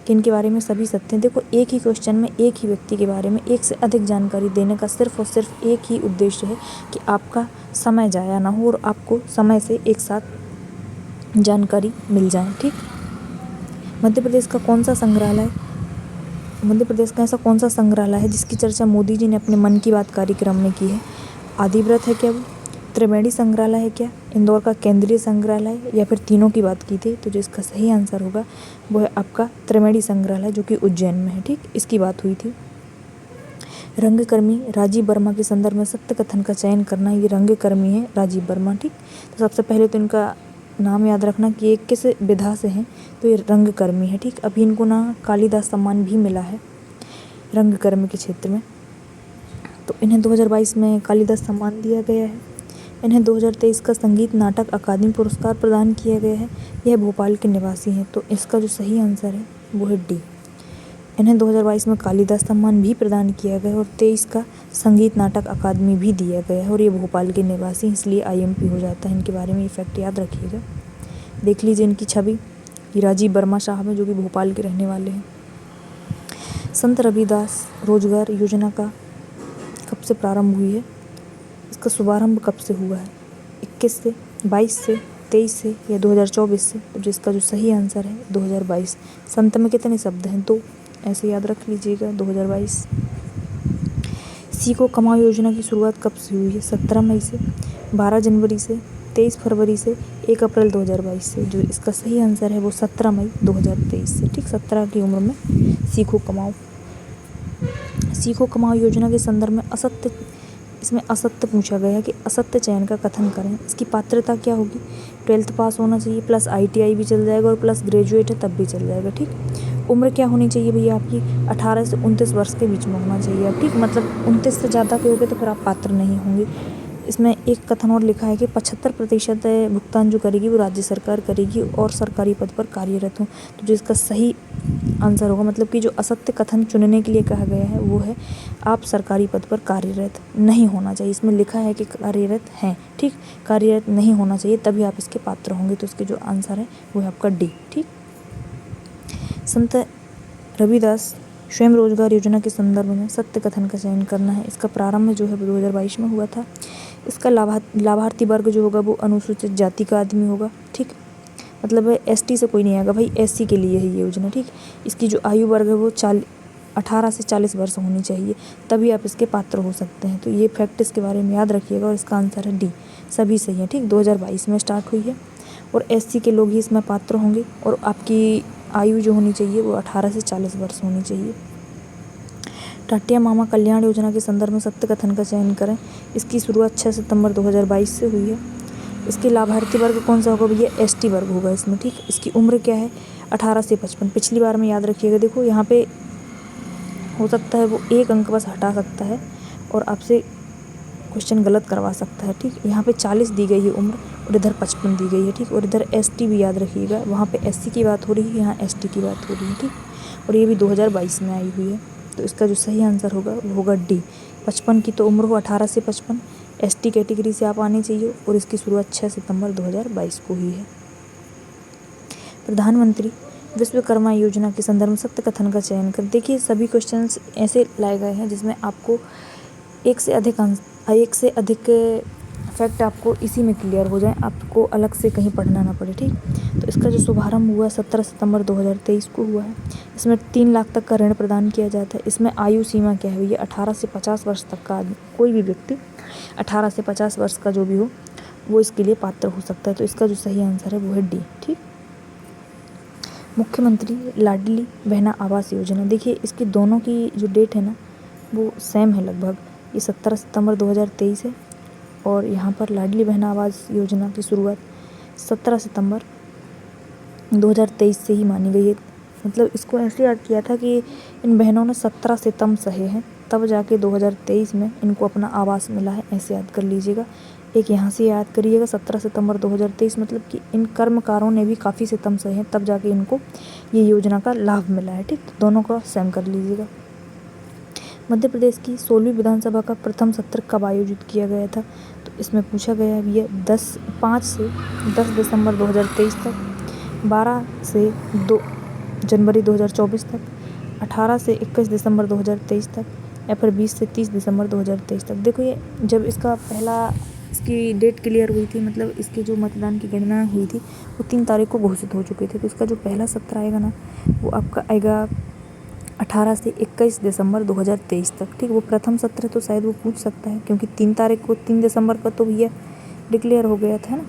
A: कि इनके बारे में सभी सत्य हैं। देखो, एक ही क्वेश्चन में एक ही व्यक्ति के बारे में एक से अधिक जानकारी देने का सिर्फ और सिर्फ एक ही उद्देश्य है कि आपका समय जाया ना हो और आपको समय से एक साथ जानकारी मिल जाए। ठीक। मध्य प्रदेश का कौन सा संग्रहालय, मध्य प्रदेश का ऐसा कौन सा संग्रहालय है जिसकी चर्चा मोदी जी ने अपने मन की बात कार्यक्रम में की है? आदिव्रत है क्या वो? त्रिवेणी संग्रहालय है क्या? इंदौर का केंद्रीय संग्रहालय, या फिर तीनों की बात की थी? तो जो इसका सही आंसर होगा वो है आपका त्रिवेणी संग्रहालय, जो कि उज्जैन में है। ठीक, इसकी बात हुई थी। रंगकर्मी राजीव वर्मा के संदर्भ में सत्य कथन का चयन करना। ये रंगकर्मी है राजीव वर्मा। ठीक, तो सबसे पहले तो इनका नाम याद रखना कि ये किस विधा से हैं। तो ये रंगकर्मी है। ठीक, अभी इनको ना कालिदास सम्मान भी मिला है रंगकर्मी के क्षेत्र में। तो इन्हें 2022 में कालिदास सम्मान दिया गया है। इन्हें 2023 का संगीत नाटक अकादमी पुरस्कार प्रदान किया गया है। यह भोपाल के निवासी हैं। तो इसका जो सही आंसर है वो है डी। इन्हें 2022 में कालिदास सम्मान भी प्रदान किया गया है और 23 का संगीत नाटक अकादमी भी दिया गया है। और ये भोपाल के निवासी, इसलिए IMP हो जाता है। इनके बारे में ये फैक्ट याद रखिएगा। देख लीजिए इनकी छवि, ये राजीव वर्मा साहब हैं जो कि भोपाल के रहने वाले हैं। संत रविदास रोजगार योजना का कब से प्रारंभ हुई है? इसका शुभारंभ कब से हुआ है? 21 से, 22 से, 23 से या 2024 से? तो जिसका जो सही आंसर है 2022। संत में कितने शब्द हैं? तो ऐसे याद रख लीजिएगा 2022। सीखो कमाओ योजना की शुरुआत कब से हुई है? 17 मई से, 12 जनवरी से, 23 फरवरी से, 1 अप्रैल 2022 से? जो इसका सही आंसर है वो 17 मई 2023 से। ठीक, 17 की उम्र में सीखो कमाओ। सीखो कमाओ योजना के संदर्भ में इसमें असत्य पूछा गया है कि असत्य चयन का कथन करें। इसकी पात्रता क्या होगी? 12th पास होना चाहिए, प्लस ITI भी चल जाएगा और प्लस ग्रेजुएट है तब भी चल जाएगा। ठीक, उम्र क्या होनी चाहिए भैया आपकी? 18 से 29 वर्ष के बीच में होना चाहिए। ठीक, मतलब 29 से ज़्यादा के हो गए तो फिर आप पात्र नहीं होंगे। इसमें एक कथन और लिखा है कि 75% भुगतान जो करेगी वो राज्य सरकार करेगी और सरकारी पद पर कार्यरत हो। तो जो इसका सही आंसर होगा, मतलब कि जो असत्य कथन चुनने के लिए कहा गया है वो है आप सरकारी पद पर कार्यरत नहीं होना चाहिए। इसमें लिखा है कि कार्यरत हैं। ठीक, कार्यरत नहीं होना चाहिए तभी आप इसके पात्र होंगे। तो इसके जो आंसर है वो है आपका डी। ठीक, संत रविदास स्वयं रोजगार योजना के संदर्भ में सत्य कथन का चयन करना है। इसका प्रारंभ जो है 2022 में हुआ था। इसका लाभार्थी वर्ग जो होगा वो अनुसूचित जाति का आदमी होगा। ठीक, मतलब ST से कोई नहीं आएगा भाई, SC के लिए है ये योजना। ठीक, इसकी जो आयु वर्ग है वो 18 से 40 वर्ष होनी चाहिए, तभी आप इसके पात्र हो सकते हैं। तो ये फैक्ट इसके बारे में याद रखिएगा और इसका आंसर है डी। सभी सही है। ठीक, 2022 में स्टार्ट हुई है और SC के लोग ही इसमें पात्र होंगे और आपकी आयु जो होनी चाहिए वो 18 से 40 वर्ष होनी चाहिए। टाटिया मामा कल्याण योजना के संदर्भ में सत्य कथन का चयन करें। इसकी शुरुआत 6 सितंबर 2022 से हुई है। इसके लाभार्थी वर्ग कौन सा होगा भैया? ST वर्ग होगा इसमें। ठीक, इसकी उम्र क्या है? 18 से 55। पिछली बार में याद रखिएगा। देखो यहाँ पे हो सकता है वो 1 अंक बस हटा सकता है और आपसे क्वेश्चन गलत करवा सकता है। ठीक, यहाँ पे 40 दी गई है उम्र और इधर 55 दी गई है। ठीक, और इधर ST भी याद रखिएगा। वहाँ पे SC की बात हो रही है, यहाँ ST की बात हो रही है। ठीक, और ये भी 2022 में आई हुई है। तो इसका जो सही आंसर होगा वो होगा डी। 55 की तो उम्र हो, 18 से 55। ST कैटेगरी से आप आने चाहिए और इसकी शुरुआत 6 सितंबर 2022 को हुई है। प्रधानमंत्री विश्वकर्मा योजना के संदर्भ में सत्य कथन का चयन कर। देखिए सभी क्वेश्चंस ऐसे लाए गए हैं जिसमें आपको एक से अधिक फैक्ट आपको इसी में क्लियर हो जाए, आपको अलग से कहीं पढ़ना ना पड़े, ठीक। तो इसका जो शुभारंभ हुआ 17 सितंबर 2023 को हुआ है। इसमें 3 लाख तक का ऋण प्रदान किया जाता है। इसमें आयु सीमा क्या है, ये 18 से 50 वर्ष तक का आदमी, कोई भी व्यक्ति 18 से 50 वर्ष का जो भी हो वो इसके लिए पात्र हो सकता है। तो इसका जो सही आंसर है वो है डी, ठीक। मुख्यमंत्री लाडली बहना आवास योजना, देखिए इसकी दोनों की जो डेट है ना वो सेम है लगभग। ये 17 सितंबर 2023 है और यहाँ पर लाडली बहना आवास योजना की शुरुआत 17 सितंबर 2023 से ही मानी गई है। मतलब इसको ऐसे याद किया था कि इन बहनों ने 17 सितम सहे हैं, तब जाके 2023 में इनको अपना आवास मिला है, ऐसे याद कर लीजिएगा। एक यहाँ से याद करिएगा 17 सितंबर 2023, मतलब कि इन कर्मकारों ने भी काफ़ी सितम सहे हैं, तब जाके इनको ये योजना का लाभ मिला है, ठीक। तो दोनों का सेम कर लीजिएगा। मध्य प्रदेश की 16वीं विधानसभा का प्रथम सत्र कब आयोजित किया गया था, तो इसमें पूछा गया है ये 5 से 10 दिसंबर 2023 तक, 12 से 2 जनवरी 2024 तक, 18 से 21 दिसंबर 2023 तक, या फिर 20 से 30 दिसंबर 2023 तक। देखो ये जब इसकी डेट क्लियर हुई थी, मतलब इसके जो मतदान की गणना हुई थी वो 3 तारीख को घोषित हो चुके थे। तो इसका जो पहला सत्र आएगा ना वो आपका आएगा 18 से 21 दिसंबर 2023 तक, ठीक। वो प्रथम सत्र है तो शायद वो पूछ सकता है, क्योंकि 3 तारीख को 3 दिसंबर का तो भैया डिक्लेयर हो गया था ना।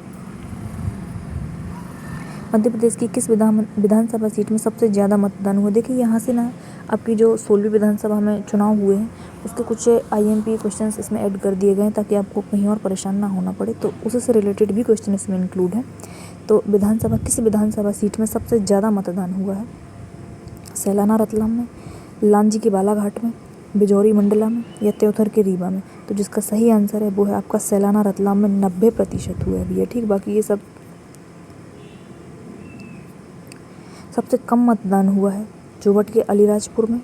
A: मध्य प्रदेश की किस विधानसभा सीट में सबसे ज़्यादा मतदान हुआ, देखिए यहाँ से ना आपकी जो 16वीं विधानसभा में चुनाव हुए हैं उसके कुछ IMP क्वेश्चंस इसमें ऐड कर दिए गए हैं ताकि आपको कहीं और परेशान ना होना पड़े, तो उससे रिलेटेड भी क्वेश्चन इसमें इंक्लूड है। तो किस विधानसभा सीट में सबसे ज़्यादा मतदान हुआ है, सैलाना रतलाम में, लांजी के बालाघाट में, बिजौरी मंडला में, या त्योथर के रीवा में। तो जिसका सही आंसर है वो है आपका सैलाना रतलाम में 90% हुआ है भैया, ठीक। बाकी ये सब सबसे कम मतदान हुआ है जोवट के अलीराजपुर में,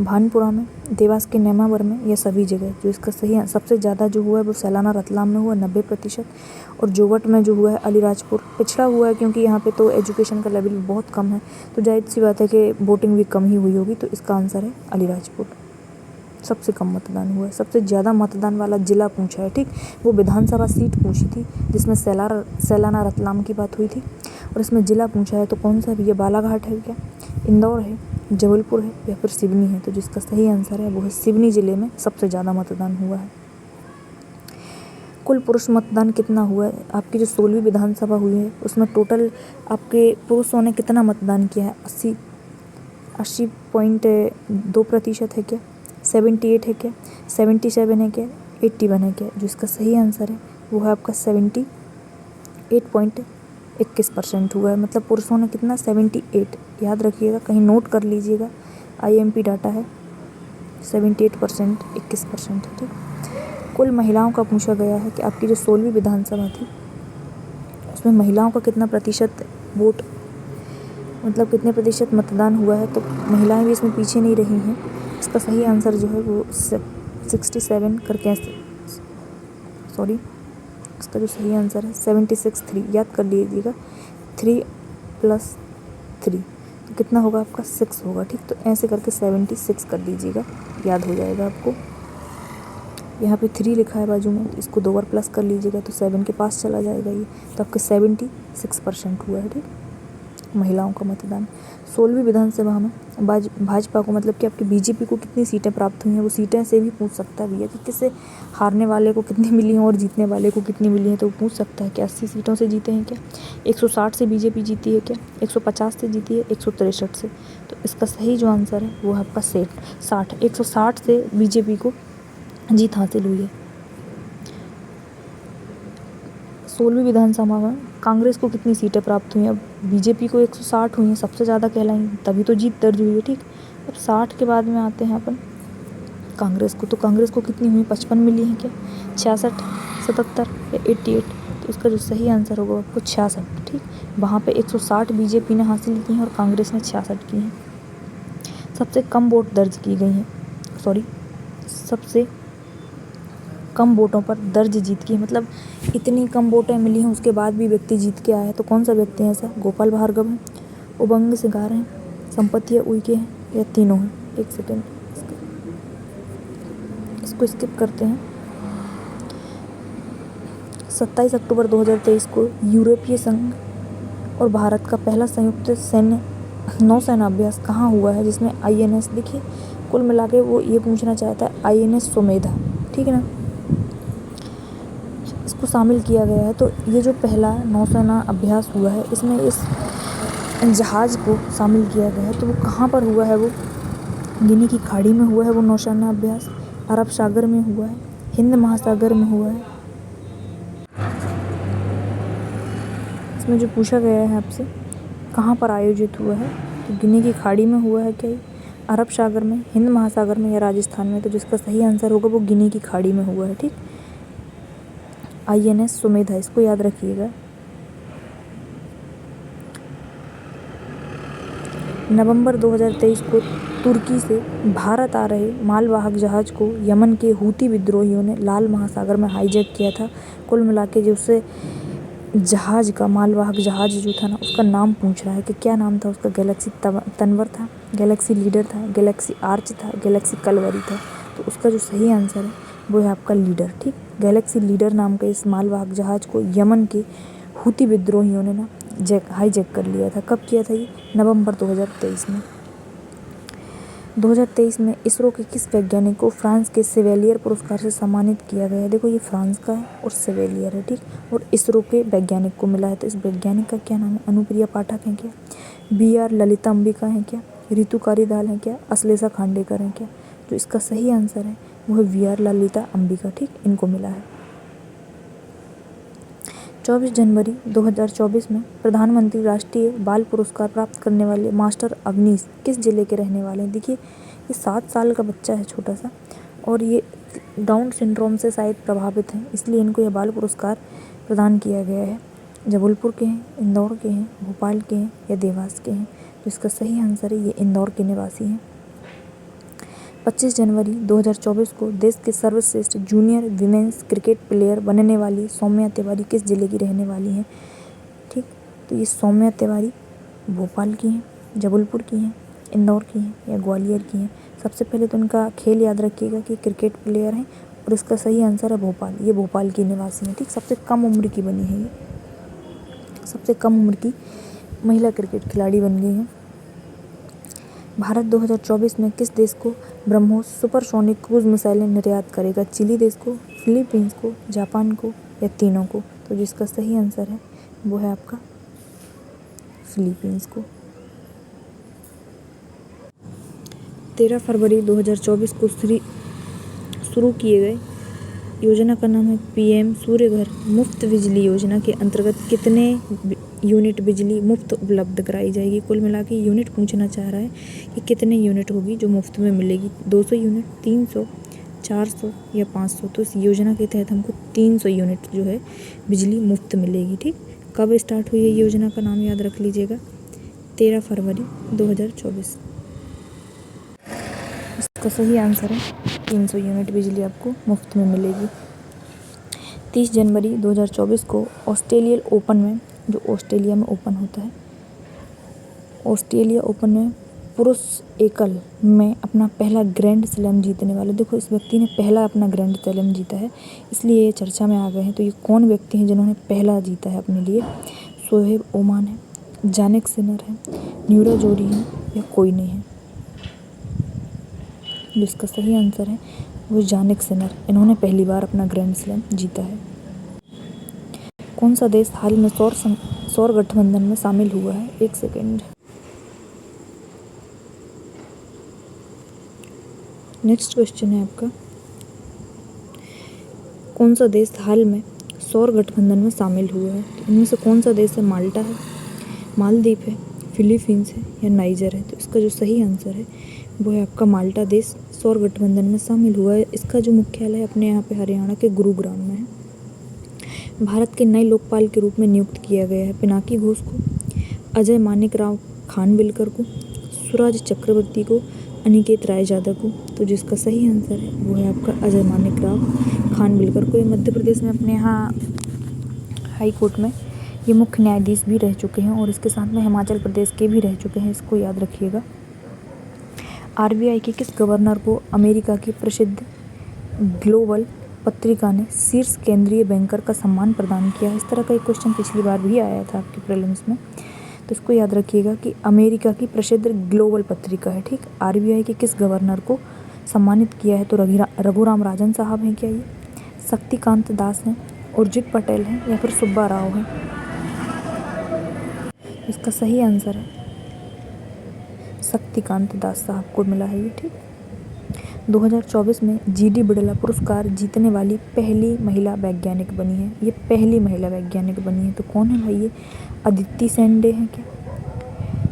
A: भानपुरा में, देवास के नेमावर में, या सभी जगह। जो इसका सही सबसे ज़्यादा जो हुआ है वो सैलाना रतलाम में हुआ 90%, और जोवट में जो हुआ है अलीराजपुर पिछड़ा हुआ है, क्योंकि यहाँ पे तो एजुकेशन का लेवल बहुत कम है, तो जाहिर सी बात है कि वोटिंग भी कम ही हुई होगी। तो इसका आंसर है अलीराजपुर, सबसे कम मतदान हुआ है। सबसे ज़्यादा मतदान वाला जिला पूछा है, ठीक। वो विधानसभा सीट पूछी थी जिसमें सैलाना रतलाम की बात हुई थी, और इसमें ज़िला पूछा है तो कौन सा है, ये बालाघाट है क्या, इंदौर है, जबलपुर है, या फिर सिवनी है। तो जिसका सही आंसर है वो है सिवनी ज़िले में सबसे ज़्यादा मतदान हुआ है। कुल पुरुष मतदान कितना हुआ है, आपकी जो 16वीं विधानसभा हुई है उसमें टोटल आपके पुरुषों ने कितना मतदान किया है, 80.2% है क्या, 78 है क्या, 77 है क्या, 81 है क्या। जो इसका सही आंसर है वो है आपका 78.21% हुआ है। मतलब पुरुषों ने कितना, 78, याद रखिएगा, कहीं नोट कर लीजिएगा, IMP डाटा है, 78% 21% है, ठीक। कुल महिलाओं का पूछा गया है कि आपकी जो 16वीं विधानसभा थी उसमें महिलाओं का कितना प्रतिशत वोट, मतलब कितने प्रतिशत मतदान हुआ है। तो महिलाएं भी इसमें पीछे नहीं रही हैं। इसका सही आंसर जो है वो 67 करके, सॉरी, इसका जो सही आंसर है 76.3, याद कर लीजिएगा, 3 + 3 तो कितना होगा आपका, 6 होगा, ठीक। तो ऐसे करके 76 कर दीजिएगा, याद हो जाएगा आपको। यहाँ पे 3 लिखा है बाजू में, तो इसको 2 बार प्लस कर लीजिएगा तो 7 के पास चला जाएगा ये, तो आपका 76% हुआ है, ठीक। महिलाओं का मतदान 16वीं विधानसभा में भाजपा को, मतलब कि आपकी BJP को कितनी सीटें प्राप्त हुई हैं, वो सीटें से भी पूछ सकता है भैया कि किससे हारने वाले को कितनी मिली हैं और जीतने वाले को कितनी मिली हैं। तो वो पूछ सकता है कि 80 सीटों से जीते हैं क्या, 160 से BJP जीती है क्या, 150 से जीती है, 163 से। तो इसका सही जो आंसर है वो है आपका 60, 160 से BJP को जीत हासिल हुई है। 16वीं विधानसभा में कांग्रेस को कितनी सीटें प्राप्त हुई हैं, अब BJP को 160 हुई हैं, सबसे ज़्यादा कहलाएंगी, तभी तो जीत दर्ज हुई है, ठीक। अब 60 के बाद में आते हैं अपन कांग्रेस को, तो कांग्रेस को कितनी हुई, 55 मिली हैं क्या, 66, 77 या 88। तो इसका जो सही आंसर होगा आपको 66, ठीक। वहाँ पे 160 BJP ने हासिल की हैं और कांग्रेस ने 66 की हैं। सबसे कम वोट दर्ज की गई हैं, सबसे कम वोटों पर दर्ज जीत की, मतलब इतनी कम वोटें मिली हैं उसके बाद भी व्यक्ति जीत के आया है। तो कौन सा व्यक्ति है ऐसा, गोपाल भार्गव हैं, उबंग सिंगार हैं, संपत्ति उइके हैं, या तीनों हैं। एक सेकेंड, इसको स्किप करते हैं। 27 अक्टूबर 2023 को यूरोपीय संघ और भारत का पहला संयुक्त सैन्य नौसेना अभ्यास कहाँ हुआ है, जिसमें INS, देखिए कुल मिला के वो ये पूछना चाहता है INS सुमेधा, ठीक है ना, इसको शामिल किया गया है। तो ये जो पहला नौसेना अभ्यास हुआ है इसमें इस जहाज़ को शामिल किया गया है। तो वो कहाँ पर हुआ है, वो गिनी की खाड़ी में हुआ है वो नौसेना अभ्यास, अरब सागर में हुआ है, हिंद महासागर में हुआ है। इसमें जो पूछा गया है आपसे कहाँ पर आयोजित हुआ है, तो गिनी की खाड़ी में हुआ है क्या, अरब सागर में, हिंद महासागर में या राजस्थान में। तो जिसका सही आंसर होगा वो गिनी की खाड़ी में हुआ है, ठीक। INS सुमेधा, इसको याद रखिएगा। नवंबर 2023 को तुर्की से भारत आ रहे मालवाहक जहाज़ को यमन के हूती विद्रोहियों ने लाल महासागर में हाईजैक किया था। कुल मिला के जो उससे जहाज़ का, मालवाहक जहाज़ जो था ना, उसका नाम पूछ रहा है कि क्या नाम था उसका। गैलेक्सी तनवर था, गैलेक्सी लीडर था, गैलेक्सी आर्च था, गैलेक्सी कलवरी था। तो उसका जो सही आंसर है वो है आपका लीडर, ठीक। गैलेक्सी लीडर नाम का इस मालवाहक जहाज़ को यमन के हूती विद्रोहियों ने ना हाईजैक कर लिया था। कब किया था ये, नवंबर 2023 में। 2023 में इसरो के किस वैज्ञानिक को फ्रांस के सेवेलियर पुरस्कार से सम्मानित किया गया है। देखो ये फ्रांस का है और सेवेलियर है, ठीक, और इसरो के वैज्ञानिक को मिला है। तो इस वैज्ञानिक का क्या नाम है, अनुप्रिया पाठक हैं क्या, BR ललिता अंबिका हैं क्या, रितु कारीदाल हैं क्या, अश्लेषा खांडेकर हैं क्या। तो इसका सही आंसर है वो है VR ललिता अंबिका, ठीक, इनको मिला है। 24 जनवरी 2024 में प्रधानमंत्री राष्ट्रीय बाल पुरस्कार प्राप्त करने वाले मास्टर अवनीश किस जिले के रहने वाले हैं। देखिए ये 7 साल का बच्चा है, छोटा सा, और ये डाउन सिंड्रोम से शायद प्रभावित हैं, इसलिए इनको यह बाल पुरस्कार प्रदान किया गया है। जबलपुर के हैं, इंदौर के हैं, भोपाल के हैं या देवास के हैं। तो इसका सही आंसर है ये इंदौर के निवासी हैं। 25 जनवरी 2024 को देश के सर्वश्रेष्ठ जूनियर विमेंस क्रिकेट प्लेयर बनने वाली सौम्या तिवारी किस जिले की रहने वाली हैं, ठीक। तो ये सौम्या तिवारी भोपाल की हैं, जबलपुर की हैं, इंदौर की हैं या ग्वालियर की हैं। सबसे पहले तो उनका खेल याद रखिएगा कि क्रिकेट प्लेयर हैं, और इसका सही आंसर है भोपाल, ये भोपाल की निवासी हैं, ठीक। सबसे कम उम्र की बनी है ये, सबसे कम उम्र की महिला क्रिकेट खिलाड़ी बन गई हैं। भारत 2024 में किस देश को ब्रह्मोस सुपरसोनिक क्रूज मिसाइलें निर्यात करेगा। चिली देश को, फिलीपींस को, जापान को या तीनों को। तो जिसका सही आंसर है वो है आपका फिलीपींस को। 13 फरवरी 2024 को शुरू किए गए योजना का नाम है PM सूर्य घर मुफ्त बिजली योजना के अंतर्गत कितने यूनिट बिजली मुफ्त उपलब्ध कराई जाएगी। कुल मिला के यूनिट पूछना चाह रहा है कि कितने यूनिट होगी जो मुफ्त में मिलेगी। 200 यूनिट, 300, 400 या 500। तो इस योजना के तहत हमको 300 यूनिट जो है बिजली मुफ्त मिलेगी, ठीक। कब स्टार्ट हुई है योजना का नाम याद रख लीजिएगा, 13 फरवरी 2024। इसका सही आंसर है 300 यूनिट बिजली आपको मुफ्त में मिलेगी। 30 जनवरी 2024 को ऑस्ट्रेलियन ओपन में, जो ऑस्ट्रेलिया में ओपन होता है, ऑस्ट्रेलिया ओपन में पुरुष एकल में अपना पहला ग्रैंड स्लैम जीतने वाले, देखो इस व्यक्ति ने पहला अपना ग्रैंड स्लैम जीता है, इसलिए ये चर्चा में आ गए हैं। तो ये कौन व्यक्ति हैं जिन्होंने पहला जीता है अपने लिए। शोएब ओमान है, जानिक सिनर है, न्यूरा जोरी है या कोई नहीं है। जिसका सही आंसर है वो जानिक सिनर, इन्होंने पहली बार अपना ग्रैंड स्लैम जीता है। कौन सा देश हाल में सौर गठबंधन में शामिल हुआ है। 1 सेकेंड। नेक्स्ट क्वेश्चन है आपका, कौन सा देश हाल में सौर गठबंधन में शामिल हुआ है। तो इनमें से कौन सा देश है, माल्टा है, मालदीव है, फिलीपींस है या नाइजर है। तो इसका जो सही आंसर है वो है आपका माल्टा देश सौर गठबंधन में शामिल हुआ है। इसका जो मुख्यालय अपने यहाँ पे हरियाणा के गुरुग्राम में है। भारत के नए लोकपाल के रूप में नियुक्त किया गया है पिनाकी घोष को, अजय मानिक राव खानविलकर को, सूरज चक्रवर्ती को, अनिकेत राय यादव को। तो जिसका सही आंसर है वो है आपका अजय मानिक राव खानविलकर को। ये मध्य प्रदेश में अपने यहाँ हाई कोर्ट में ये मुख्य न्यायाधीश भी रह चुके हैं और इसके साथ में हिमाचल प्रदेश के भी रह चुके हैं, इसको याद रखिएगा। RBI के किस गवर्नर को अमेरिका की प्रसिद्ध ग्लोबल पत्रिका ने शीर्ष केंद्रीय बैंकर का सम्मान प्रदान किया है? इस तरह का एक क्वेश्चन पिछली बार भी आया था आपके प्रीलिम्स में, तो इसको याद रखिएगा कि अमेरिका की प्रसिद्ध ग्लोबल पत्रिका है। ठीक, आरबीआई के किस गवर्नर को सम्मानित किया है? तो रघुराम राजन साहब हैं क्या ये, शक्तिकांत दास हैं, उर्जित पटेल हैं, या फिर सुब्बा राव हैं? इसका सही आंसर है शक्तिकांत दास साहब को मिला है ये। ठीक, 2024 में जीडी बिड़ला पुरस्कार जीतने वाली पहली महिला वैज्ञानिक बनी है। ये पहली महिला वैज्ञानिक बनी है, तो कौन है भाई ये? अदिति सेंडे हैं क्या,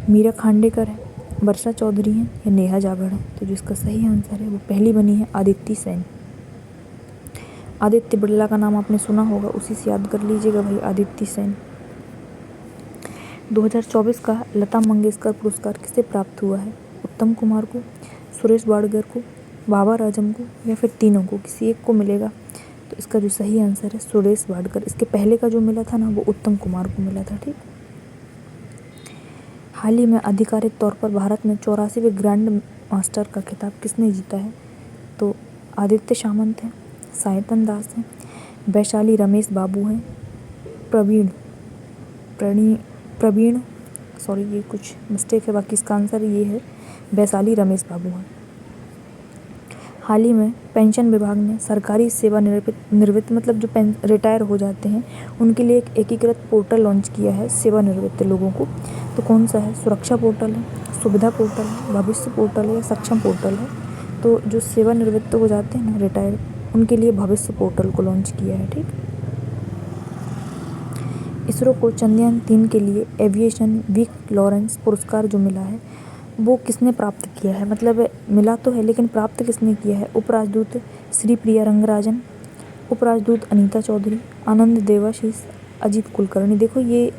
A: मीरा खांडेकर है, वर्षा चौधरी हैं, या नेहा जागड़ है? तो जिसका सही आंसर है वो पहली बनी है आदित्य सेन। आदित्य बिड़ला का नाम आपने सुना होगा, उसी से याद कर लीजिएगा भाई, आदित्य सेन। 2024 का लता मंगेशकर पुरस्कार किसे प्राप्त हुआ है? उत्तम कुमार को, सुरेश वाडकर को, बाबा आजम को, या फिर तीनों को? किसी एक को मिलेगा। तो इसका जो सही आंसर है सुरेश वाडकर। इसके पहले का जो मिला था ना वो उत्तम कुमार को मिला था। ठीक, हाल ही में आधिकारिक तौर पर भारत में 84वें ग्रैंड मास्टर का खिताब किसने जीता है? तो आदित्य सामंत हैं, सायतन दास हैं, वैशाली रमेश बाबू हैं, प्रवीण सॉरी ये कुछ मिस्टेक है, बाकी इसका आंसर ये है वैशाली रमेश बाबू हैं। हाल ही में पेंशन विभाग ने सरकारी सेवा निवृत्त मतलब जो रिटायर हो जाते हैं उनके लिए एक एकीकृत पोर्टल लॉन्च किया है सेवानिवृत्त लोगों को। तो कौन सा है? सुरक्षा पोर्टल है, सुविधा पोर्टल है, भविष्य पोर्टल है, या सक्षम पोर्टल है? तो जो सेवानिवृत्त हो जाते हैं ना रिटायर, उनके लिए भविष्य पोर्टल को लॉन्च किया है। ठीक, इसरो को चंद्रयान 3 के लिए एविएशन वीक लॉरेंस पुरस्कार जो मिला है वो किसने प्राप्त किया है? मतलब मिला तो है लेकिन प्राप्त किसने किया है? उपराजदूत श्री प्रिया रंगराजन, उपराजदूत अनीता चौधरी, आनंद देवाशीष, अजीत कुलकर्णी। देखो ये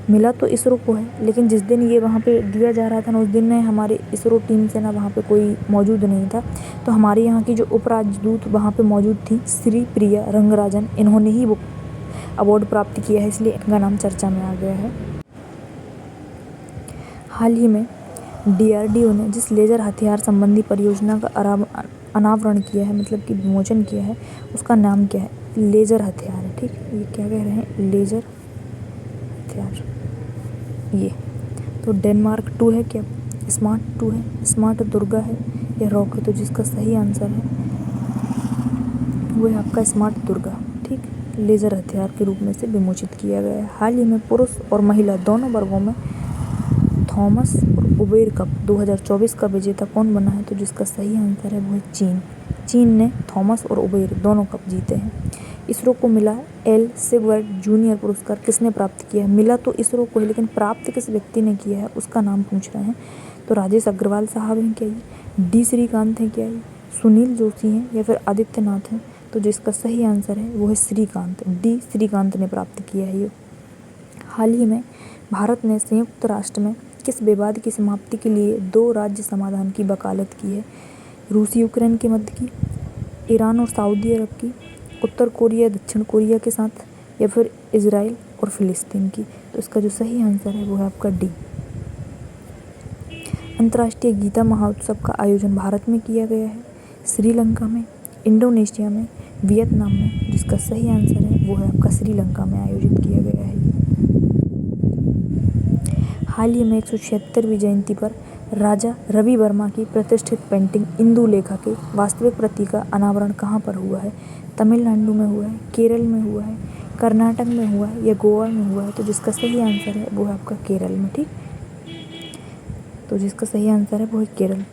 A: मिला तो इसरो को है, लेकिन जिस दिन ये वहाँ पे दिया जा रहा था ना उस दिन ने हमारे इसरो टीम से ना वहाँ पे कोई मौजूद नहीं था, तो हमारे यहाँ की जो उपराजदूत वहाँ पे मौजूद थी श्री प्रिया रंगराजन, इन्होंने ही वो अवार्ड प्राप्त किया है, इसलिए इनका नाम चर्चा में आ गया है। हाल ही में डीआरडीओ ने जिस लेज़र हथियार संबंधी परियोजना का अनावरण किया है, मतलब कि विमोचन किया है, उसका नाम क्या है? लेज़र हथियार है। ठीक, ये क्या कह रहे हैं? लेज़र हथियार। ये तो डेनमार्क 2 है क्या, स्मार्ट 2 है, स्मार्ट दुर्गा है, या रॉक है? तो जिसका सही आंसर है वो है आपका स्मार्ट दुर्गा। ठीक, लेज़र हथियार के रूप में से विमोचित किया गया है। हाल ही में पुरुष और महिला दोनों वर्गों में थॉमस और उबेर कप 2024 का विजेता कौन बना है? तो जिसका सही आंसर है वो है चीन। चीन ने थॉमस और उबेर दोनों कप जीते हैं। इसरो को मिला एल सिगवर्ट जूनियर पुरस्कार किसने प्राप्त किया है? मिला तो इसरो को है लेकिन प्राप्त किस व्यक्ति ने किया है उसका नाम पूछ रहे हैं। तो राजेश अग्रवाल साहब हैं क्या ये, डी श्रीकांत हैं क्या ये, सुनील जोशी हैं, या फिर आदित्यनाथ हैं? तो जिसका सही आंसर है वो है श्रीकांत, डी श्रीकांत ने प्राप्त किया है ये। हाल ही में भारत ने संयुक्त राष्ट्र में किस विवाद की समाप्ति के लिए 2 राज्य समाधान की वकालत की है? रूस यूक्रेन के मध्य की, ईरान और सऊदी अरब की, उत्तर कोरिया दक्षिण कोरिया के साथ, या फिर इजराइल और फिलिस्तीन की? तो इसका जो सही आंसर है वो है आपका डी। अंतर्राष्ट्रीय गीता महोत्सव का आयोजन भारत में किया गया है, श्रीलंका में, इंडोनेशिया में, वियतनाम में? जिसका सही आंसर है वो है आपका श्रीलंका में आयोजित किया गया है। हाल ही में 176वीं जयंती पर राजा रवि वर्मा की प्रतिष्ठित पेंटिंग इंदुलेखा के वास्तविक प्रति का अनावरण कहाँ पर हुआ है? तमिलनाडु में हुआ है, केरल में हुआ है, कर्नाटक में हुआ है, या गोवा में हुआ है? तो जिसका सही आंसर है वो है आपका केरल में। ठीक, तो जिसका सही आंसर है वो है केरल।